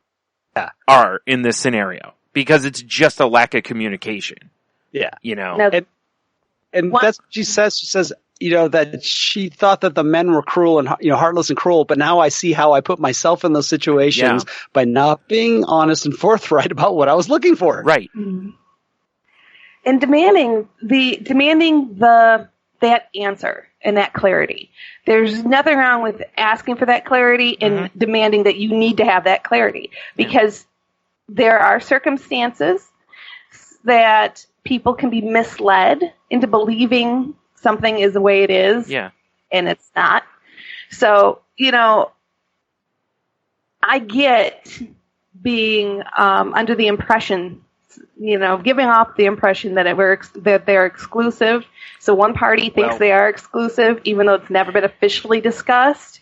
are in this scenario. Because it's just a lack of communication. Yeah. And that's what she says. She says, that she thought that the men were cruel and, heartless and cruel, but now I see how I put myself in those situations by not being honest and forthright about what I was looking for. Right. Mm-hmm. And demanding that answer and that clarity. There's nothing wrong with asking for that clarity and demanding that you need to have that clarity because there are circumstances that people can be misled into believing something is the way it is. Yeah. And it's not. So, I get being under the impression, giving off the impression that they're exclusive. So one party thinks they are exclusive, even though it's never been officially discussed.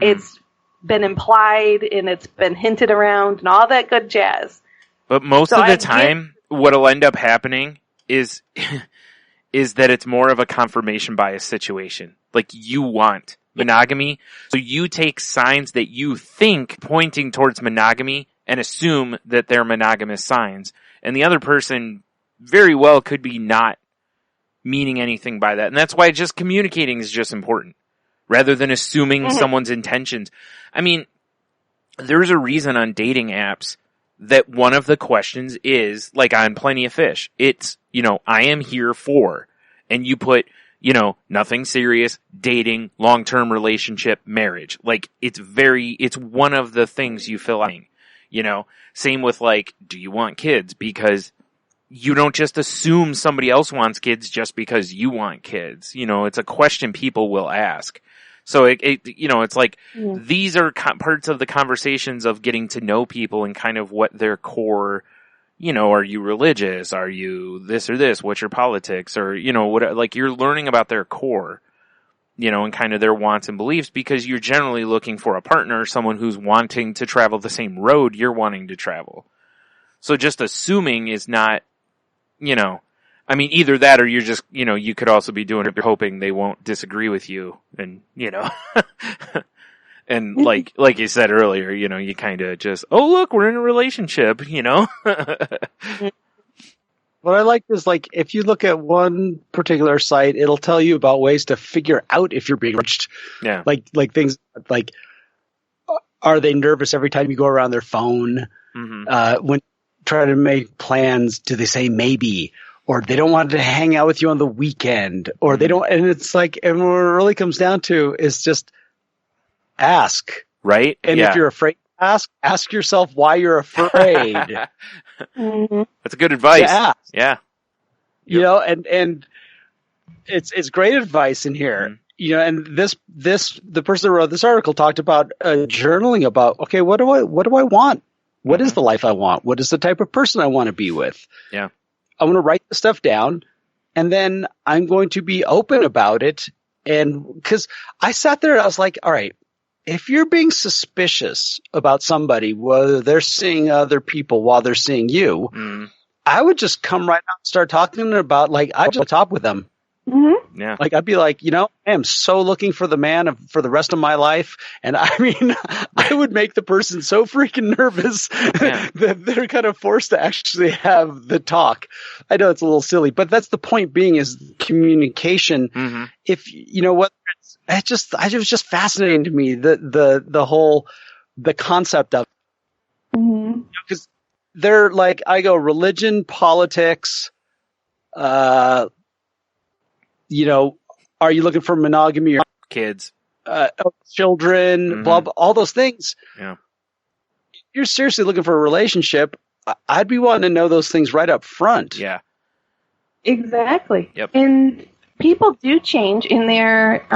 It's been implied and it's been hinted around and all that good jazz. But most of the time, what'll end up happening is that it's more of a confirmation bias situation. Like you want monogamy, so you take signs that you think pointing towards monogamy and assume that they're monogamous signs. And the other person very well could be not meaning anything by that. And that's why just communicating is just important. Rather than assuming someone's intentions. I mean, there's a reason on dating apps that one of the questions is, like on Plenty of Fish, it's, I am here for, and you put, nothing serious, dating, long-term relationship, marriage. Like, it's one of the things you fill out. Same with like, do you want kids? Because you don't just assume somebody else wants kids just because you want kids. You know, it's a question people will ask. So it's like, these are parts of the conversations of getting to know people and kind of what their core, you know, are you religious? Are you this or this? What's your politics? Or, you know, what, like, you're learning about their core, you know, and kind of their wants and beliefs, because you're generally looking for a partner, someone who's wanting to travel the same road you're wanting to travel. So just assuming is not, you know, I mean, either that or you're just, you know, you could also be doing it, you're hoping they won't disagree with you, and, you know, and like you said earlier, you know, you kind of just, oh, look, we're in a relationship, you know? What I like is, like, if you look at one particular site, it'll tell you about ways to figure out if you're being reached. Yeah. Like things like, are they nervous every time you go around their phone? When trying to make plans, do they say maybe? Or they don't want to hang out with you on the weekend, or they don't, and it's like, and what it really comes down to is just ask. Right? And if you're afraid to ask yourself why you're afraid. That's good advice. Yeah. You know, and it's great advice in here. You know, and the person who wrote this article talked about journaling about, okay, what do I want? What is the life I want? What is the type of person I want to be with? Yeah. I want to write the stuff down, and then I'm going to be open about it. And because I sat there and I was like, all right, if you're being suspicious about somebody, whether they're seeing other people while they're seeing you, I would just come right out and start talking about, like, I just talk with them. Yeah. Like, I'd be like, you know, I am so looking for the man for the rest of my life. And I mean, I would make the person so freaking nervous that they're kind of forced to actually have the talk. I know it's a little silly, but that's the point being, is communication. If, you know what, it was just fascinating to me, the whole concept of, because they're like, I go religion, politics, you know, are you looking for monogamy or kids, children, blah, blah, all those things. Yeah. If you're seriously looking for a relationship, I'd be wanting to know those things right up front. Yeah. Exactly. Yep. And people do change in their,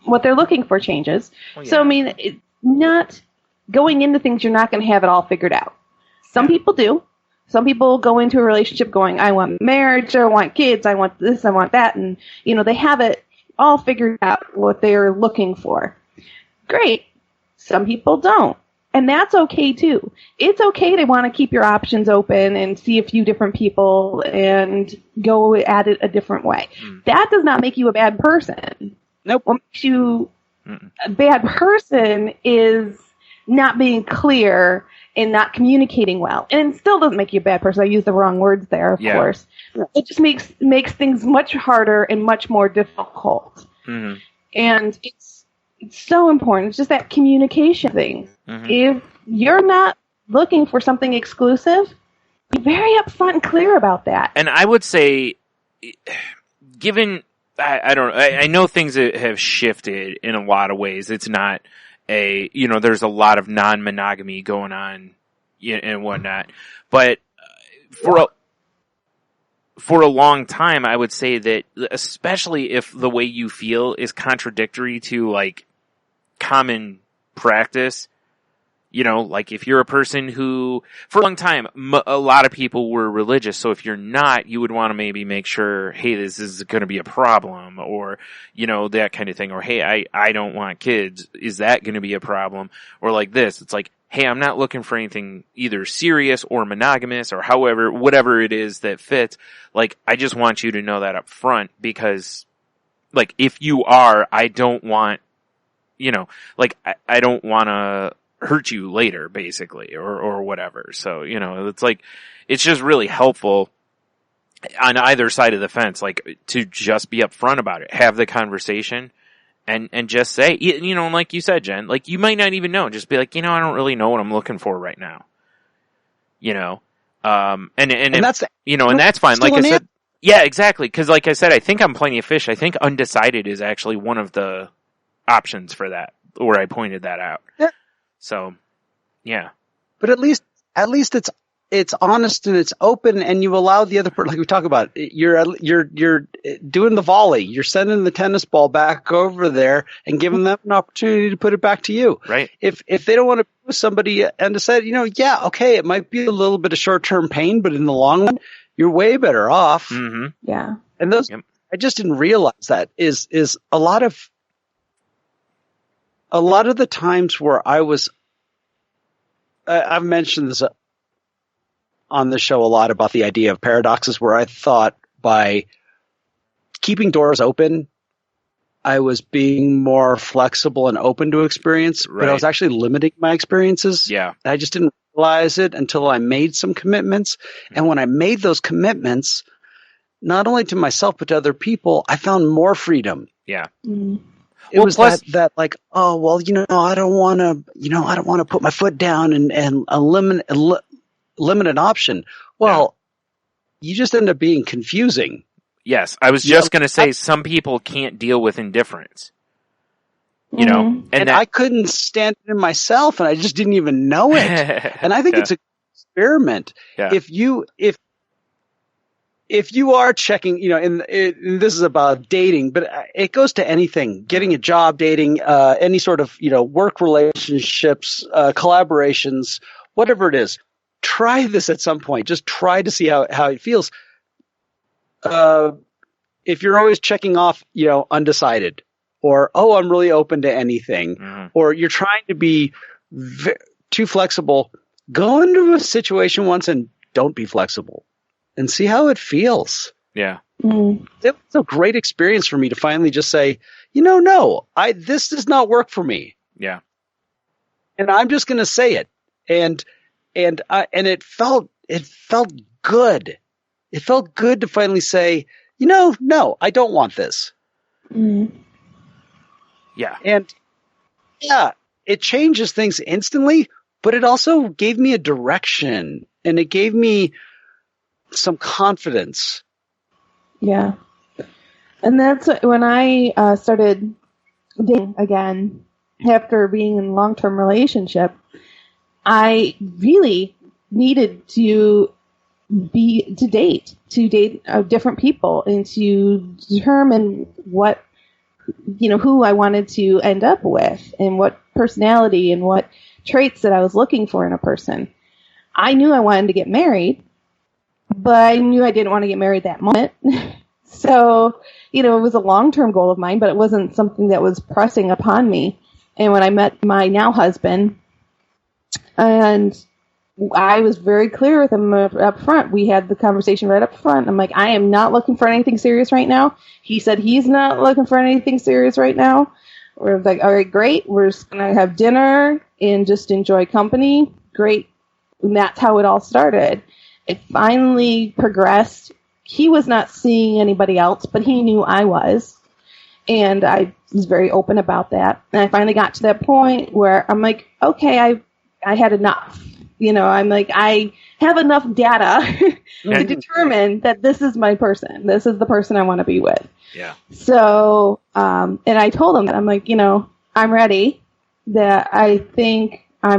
what they're looking for changes. Well, yeah. So, I mean, not going into things, you're not going to have it all figured out. Some people do. Some people go into a relationship going, I want marriage, I want kids, I want this, I want that. And, you know, they have it all figured out what they're looking for. Great. Some people don't. And that's okay, too. It's okay to want to keep your options open and see a few different people and go at it a different way. That does not make you a bad person. Nope. What makes you a bad person is not being clear and not communicating well. And it still doesn't make you a bad person. I used the wrong words there, of course. It just makes things much harder and much more difficult. And it's so important. It's just that communication thing. If you're not looking for something exclusive, be very upfront and clear about that. And I would say, given, I know things have shifted in a lot of ways. It's not you know, there's a lot of non-monogamy going on and whatnot. But for a long time, I would say that, especially if the way you feel is contradictory to, like, common practice, you know, like, if you're a person who, for a long time, a lot of people were religious, so if you're not, you would want to maybe make sure, hey, this is going to be a problem, or, you know, that kind of thing, or, hey, I don't want kids, is that going to be a problem? Or like this, it's like, hey, I'm not looking for anything either serious or monogamous or however, whatever it is that fits, like, I just want you to know that up front, because, like, if you are, I don't want, you know, like, I don't want to hurt you later, basically, or whatever. So, you know, it's like, it's just really helpful on either side of the fence, like, to just be upfront about it, have the conversation, and just say, you know, like you said, Jen, like, you might not even know, just be like, you know, I don't really know what I'm looking for right now, you know, and that's, you know, and that's fine. Like I said, yeah, exactly. Cause like I said, I think on Plenty of Fish, I think undecided is actually one of the options for that, where I pointed that out. Yeah. So, yeah. But at least it's honest and it's open, and you allow the other person, like we talk about, you're doing the volley. You're sending the tennis ball back over there and giving them an opportunity to put it back to you. Right. If they don't want to be with somebody and decide, yeah, okay, it might be a little bit of short-term pain, but in the long run, you're way better off. Mm-hmm. Yeah. And those, I just didn't realize that is a lot of the times where I've mentioned this on the show a lot about the idea of paradoxes, where I thought by keeping doors open, I was being more flexible and open to experience, but I was actually limiting my experiences. Yeah. I just didn't realize it until I made some commitments. And when I made those commitments, not only to myself, but to other people, I found more freedom. Yeah. Mm-hmm. It was plus, that like, oh, well, I don't want to put my foot down and eliminate an option. Well, you just end up being confusing. Yes. I was just going to say some people can't deal with indifference, and I couldn't stand it in myself, and I just didn't even know it. And I think it's an experiment. Yeah. If you are checking, and this is about dating, but it goes to anything, getting a job, dating, any sort of, work relationships, collaborations, whatever it is, try this at some point. Just try to see how it feels. If you're always checking off, undecided, or, oh, I'm really open to anything, or you're trying to be too flexible, go into a situation once and don't be flexible. And see how it feels. Yeah. Mm. It was a great experience for me to finally just say, no, this does not work for me. Yeah. And I'm just going to say it. And it felt good. It felt good to finally say, no, I don't want this. Mm. Yeah. And it changes things instantly, but it also gave me a direction, and it gave me some confidence. Yeah. And that's when I started dating again after being in a long-term relationship. I really needed to date different people and to determine what, who I wanted to end up with and what personality and what traits that I was looking for in a person. I knew I wanted to get married, but I knew I didn't want to get married that moment. So, it was a long-term goal of mine, but it wasn't something that was pressing upon me. And when I met my now husband, and I was very clear with him up front. We had the conversation right up front. I'm like, I am not looking for anything serious right now. He said he's not looking for anything serious right now. We're like, all right, great. We're just going to have dinner and just enjoy company. Great. And that's how it all started. It finally progressed. He was not seeing anybody else, but he knew I was. And I was very open about that. And I finally got to that point where I'm like, okay, I had enough. I'm like, I have enough data to determine that this is my person. This is the person I want to be with. Yeah. So, and I told him that I'm like, I'm ready. That I think I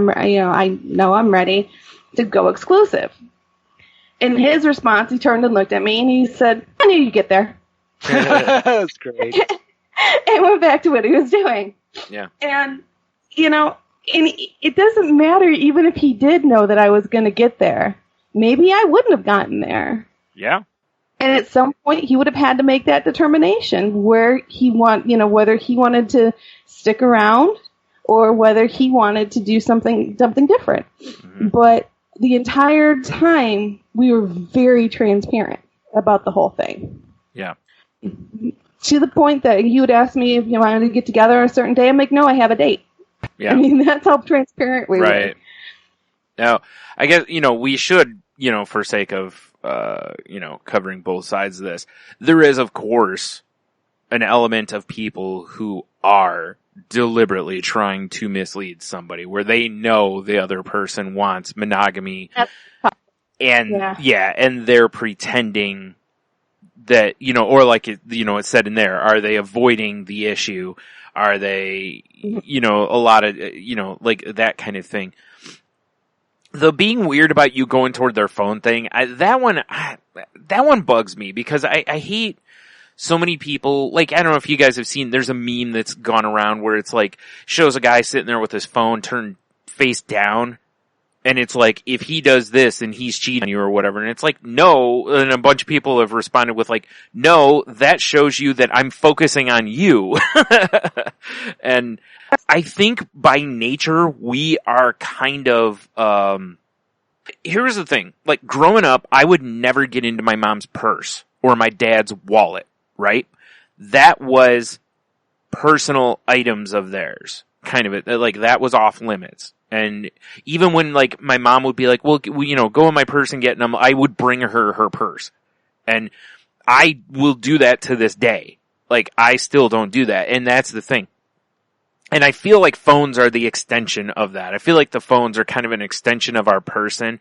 know I'm ready to go exclusive. In his response, he turned and looked at me and he said, I knew you'd get there. That's great. And went back to what he was doing. Yeah. And, and it doesn't matter even if he did know that I was going to get there. Maybe I wouldn't have gotten there. Yeah. And at some point, he would have had to make that determination whether he wanted to stick around or whether he wanted to do something different. Mm-hmm. But the entire time, we were very transparent about the whole thing. Yeah. To the point that he would ask me if you wanted to get together on a certain day. I'm like, no, I have a date. Yeah. I mean, that's how transparent we were. Right. Now, I guess, we should, for sake of, covering both sides of this, there is, of course, an element of people who are deliberately trying to mislead somebody where they know the other person wants monogamy. And and they're pretending that, or like it's said in there, are they avoiding the issue? Are they, a lot of, like that kind of thing. the being weird about you going toward their phone thing, that one bugs me because I hate so many people. Like, I don't know if you guys have seen, there's a meme that's gone around where it's like, shows a guy sitting there with his phone turned face down. And it's like, if he does this, then he's cheating on you or whatever. And it's like, no. And a bunch of people have responded with like, no, that shows you that I'm focusing on you. And I think by nature, we are kind of, here's the thing. Like, growing up, I would never get into my mom's purse or my dad's wallet, right? That was personal items of theirs. Kind of it. Like, that was off limits. And even when, like, my mom would be like, well, you know, go in my purse and get them, I would bring her purse. And I will do that to this day. Like, I still don't do that. And that's the thing. And I feel like phones are the extension of that. I feel like the phones are kind of an extension of our person.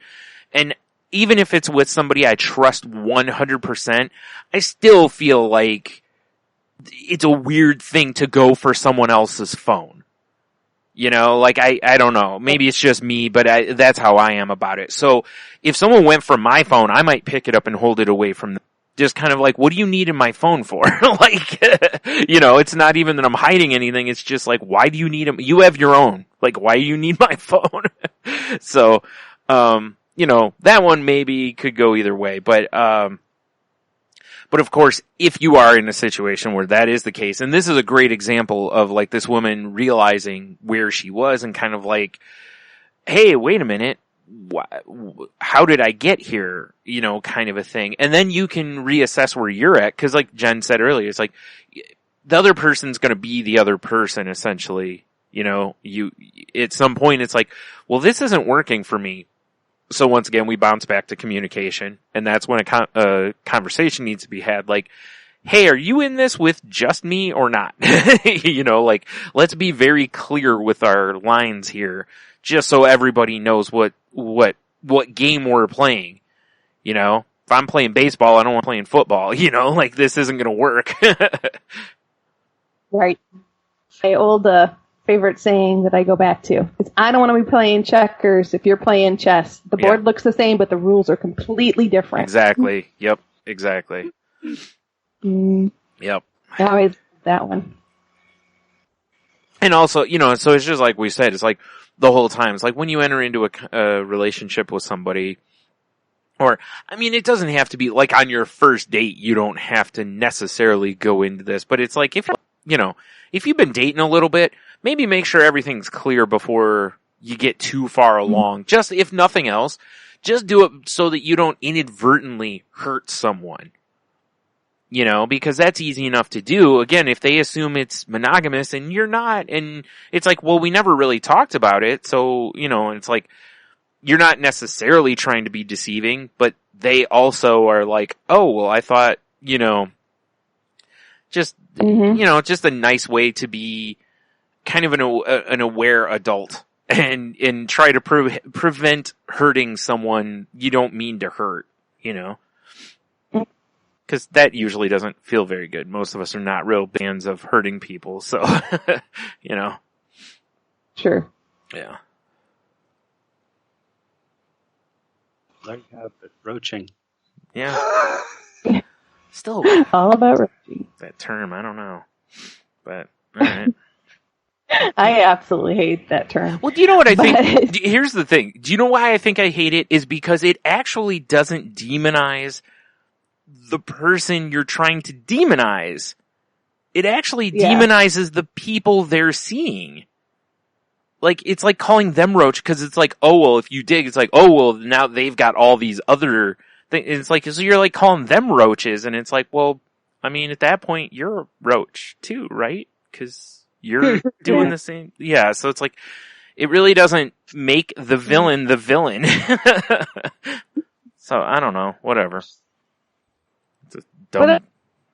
And even if it's with somebody I trust 100%, I still feel like it's a weird thing to go for someone else's phone. You know, like, I don't know. Maybe it's just me, but that's how I am about it. So if someone went for my phone, I might pick it up and hold it away from them. Just kind of like, what do you need in my phone for? Like, you know, it's not even that I'm hiding anything. It's just like, why do you need them? You have your own. Like, why do you need my phone? So, you know, that one maybe could go either way, but of course, if you are in a situation where that is the case, and this is a great example of like this woman realizing where she was and kind of like, hey, wait a minute, how did I get here? You know, kind of a thing. And then you can reassess where you're at, because like Jen said earlier, it's like the other person's going to be the other person essentially. You know, at some point it's like, well, this isn't working for me. So once again, we bounce back to communication, and that's when a conversation needs to be had. Like, hey, are you in this with just me or not? You know, like, let's be very clear with our lines here, just so everybody knows what game we're playing. You know, if I'm playing baseball, I don't want to play in football. You know, like, this isn't going to work. Right. My old favorite saying that I go back to is, I don't want to be playing checkers if you're playing chess. The board looks the same, but the rules are completely different. Exactly. Yep. Exactly. Yep. I always that one. And also, you know, so it's just like we said, it's like the whole time. It's like when you enter into a relationship with somebody, or, I mean, it doesn't have to be like on your first date, you don't have to necessarily go into this, but it's like if, you know, if you've been dating a little bit, maybe make sure everything's clear before you get too far along. Just, if nothing else, just do it so that you don't inadvertently hurt someone. You know, because that's easy enough to do. Again, if they assume it's monogamous and you're not, and it's like, well, we never really talked about it. So, you know, it's like, you're not necessarily trying to be deceiving, but they also are like, oh, well, I thought, you know, just, you know, just a nice way to be kind of an aware adult and try to prevent hurting someone you don't mean to hurt, you know? Because that usually doesn't feel very good. Most of us are not real fans of hurting people, so, you know. Sure. Yeah. There you have it. Roaching. Yeah. Still. All about roaching. That term, I don't know. But, alright. I absolutely hate that term. Well, do you know what I think? Here's the thing. Do you know why I think I hate it? Is because it actually doesn't demonize the person you're trying to demonize. It actually demonizes the people they're seeing. Like, it's like calling them roach, because it's like, oh, well, if you dig, it's like, oh, well, now they've got all these other things. It's like, so you're like calling them roaches, and it's like, well, I mean, at that point, you're a roach too, right? Because you're doing the same. Yeah, so it's like, it really doesn't make the villain the villain. So, I don't know, whatever. It's a dumb... But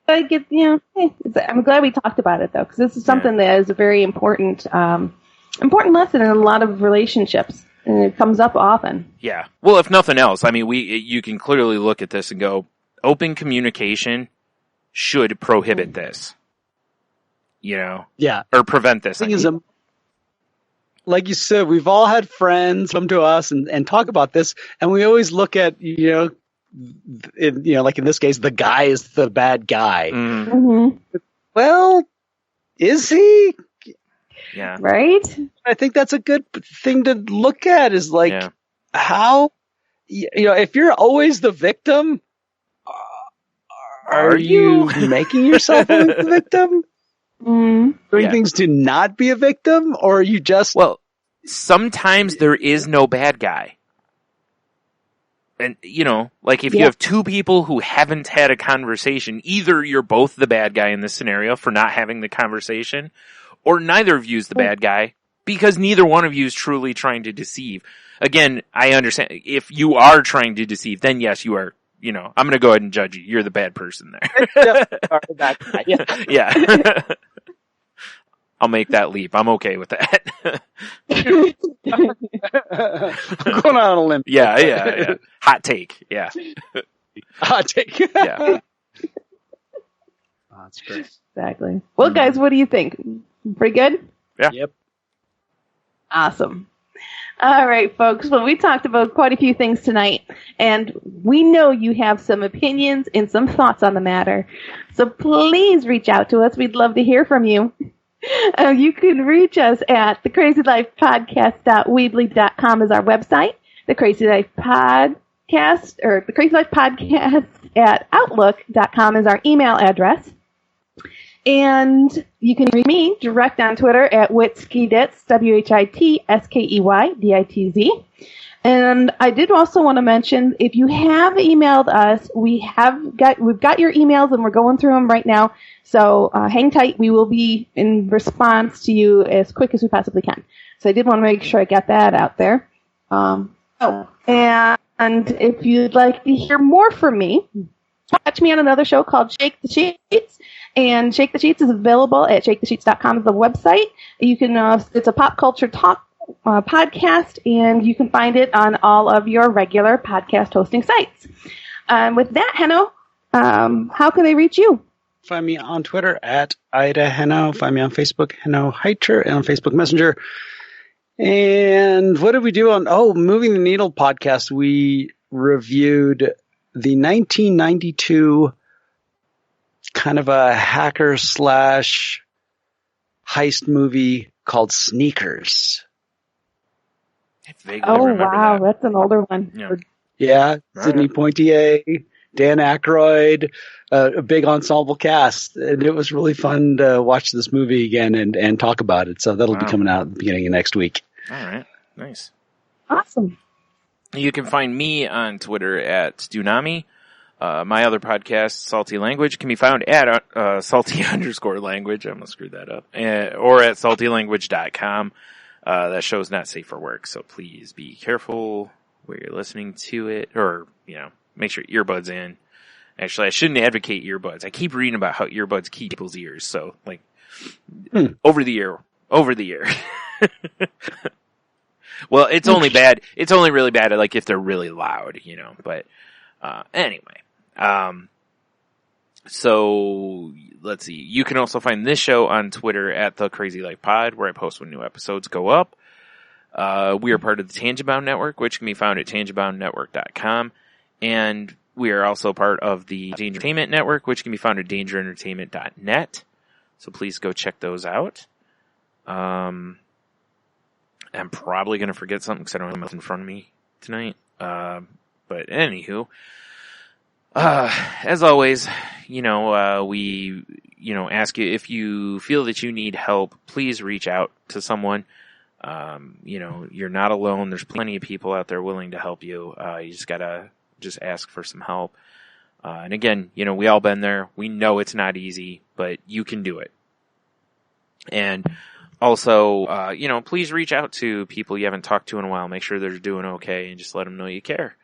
I get, you know, I'm glad we talked about it, though, because this is something that is a very important lesson in a lot of relationships, and it comes up often. Yeah. Well, if nothing else, I mean, you can clearly look at this and go, open communication should prohibit this. You know? Yeah. Or prevent this. The thing is, like you said, we've all had friends come to us and talk about this, and we always look at, like in this case, the guy is the bad guy. Mm-hmm. Well, is he? Yeah. Right? I think that's a good thing to look at, is like, how, if you're always the victim, are you making yourself always the victim? Doing things to not be a victim, or are you just... Well, sometimes there is no bad guy. And, like if you have two people who haven't had a conversation, either you're both the bad guy in this scenario for not having the conversation, or neither of you is the bad guy because neither one of you is truly trying to deceive. Again, I understand if you are trying to deceive, then yes, you are, I'm going to go ahead and judge you. You're the bad person there. Yeah. I'll make that leap. I'm okay with that. I'm going out on a limb. Yeah. Hot take. Yeah. Hot take. Yeah. Oh, that's great. Exactly. Well, guys, what do you think? Pretty good? Yeah. Yep. Awesome. All right, folks. Well, we talked about quite a few things tonight, and we know you have some opinions and some thoughts on the matter. So please reach out to us. We'd love to hear from you. You can reach us at thecrazylifepodcast.weebly.com is our website. The Crazy Life Podcast, or the Crazy Life Podcast at outlook.com is our email address. And you can reach me direct on Twitter at WhitskeyDitz, WhitSkeyditz. And I did also want to mention, if you have emailed us, we've got your emails and we're going through them right now. So hang tight. We will be in response to you as quick as we possibly can. So I did want to make sure I got that out there. And if you'd like to hear more from me, watch me on another show called Shake the Sheets. And Shake the Sheets is available at shakethesheets.com is the website. You can, it's a pop culture talk podcast, and you can find it on all of your regular podcast hosting sites. With that, Henno, how can they reach you? Find me on Twitter at Ida Henno. Find me on Facebook, Henno Heiter, and on Facebook Messenger. And what did we do on, Moving the Needle podcast? We reviewed the 1992 kind of a hacker / heist movie called Sneakers. Wow, that's an older one. Yeah, Sidney Poitier, Dan Aykroyd, a big ensemble cast, and it was really fun to watch this movie again and talk about it. So that'll be coming out at the beginning of next week. All right, nice, awesome. You can find me on Twitter at Stunami. My other podcast, Salty Language, can be found at salty_language. I almost screwed that up. Or at saltylanguage.com. That show's not safe for work, so please be careful where you're listening to it, or, make sure earbuds in. Actually, I shouldn't advocate earbuds. I keep reading about how earbuds keep people's ears, so, over the ear. Well, it's only bad. It's only really bad, if they're really loud, but, anyway. So let's see. You can also find this show on Twitter at The Crazy Life Pod, where I post when new episodes go up. We are part of the Tangentbound Network, which can be found at tangentboundnetwork.com. And we are also part of the Danger Entertainment Network, which can be found at dangerentertainment.net. So please go check those out. I'm probably going to forget something because I don't have much in front of me tonight. But anywho, as always, we, ask you if you feel that you need help, please reach out to someone. You're not alone. There's plenty of people out there willing to help you. You just gotta ask for some help. And again, we all been there. We know it's not easy, but you can do it. And also, please reach out to people you haven't talked to in a while. Make sure they're doing okay and just let them know you care.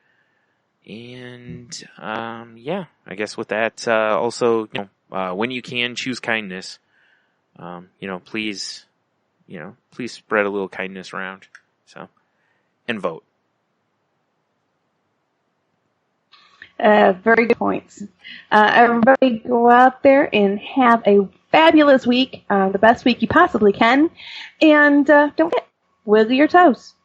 And, I guess with that, also, when you can, choose kindness. Please spread a little kindness around. So, and vote. Very good points. Everybody go out there and have a fabulous week, the best week you possibly can. And don't forget, wiggle your toes.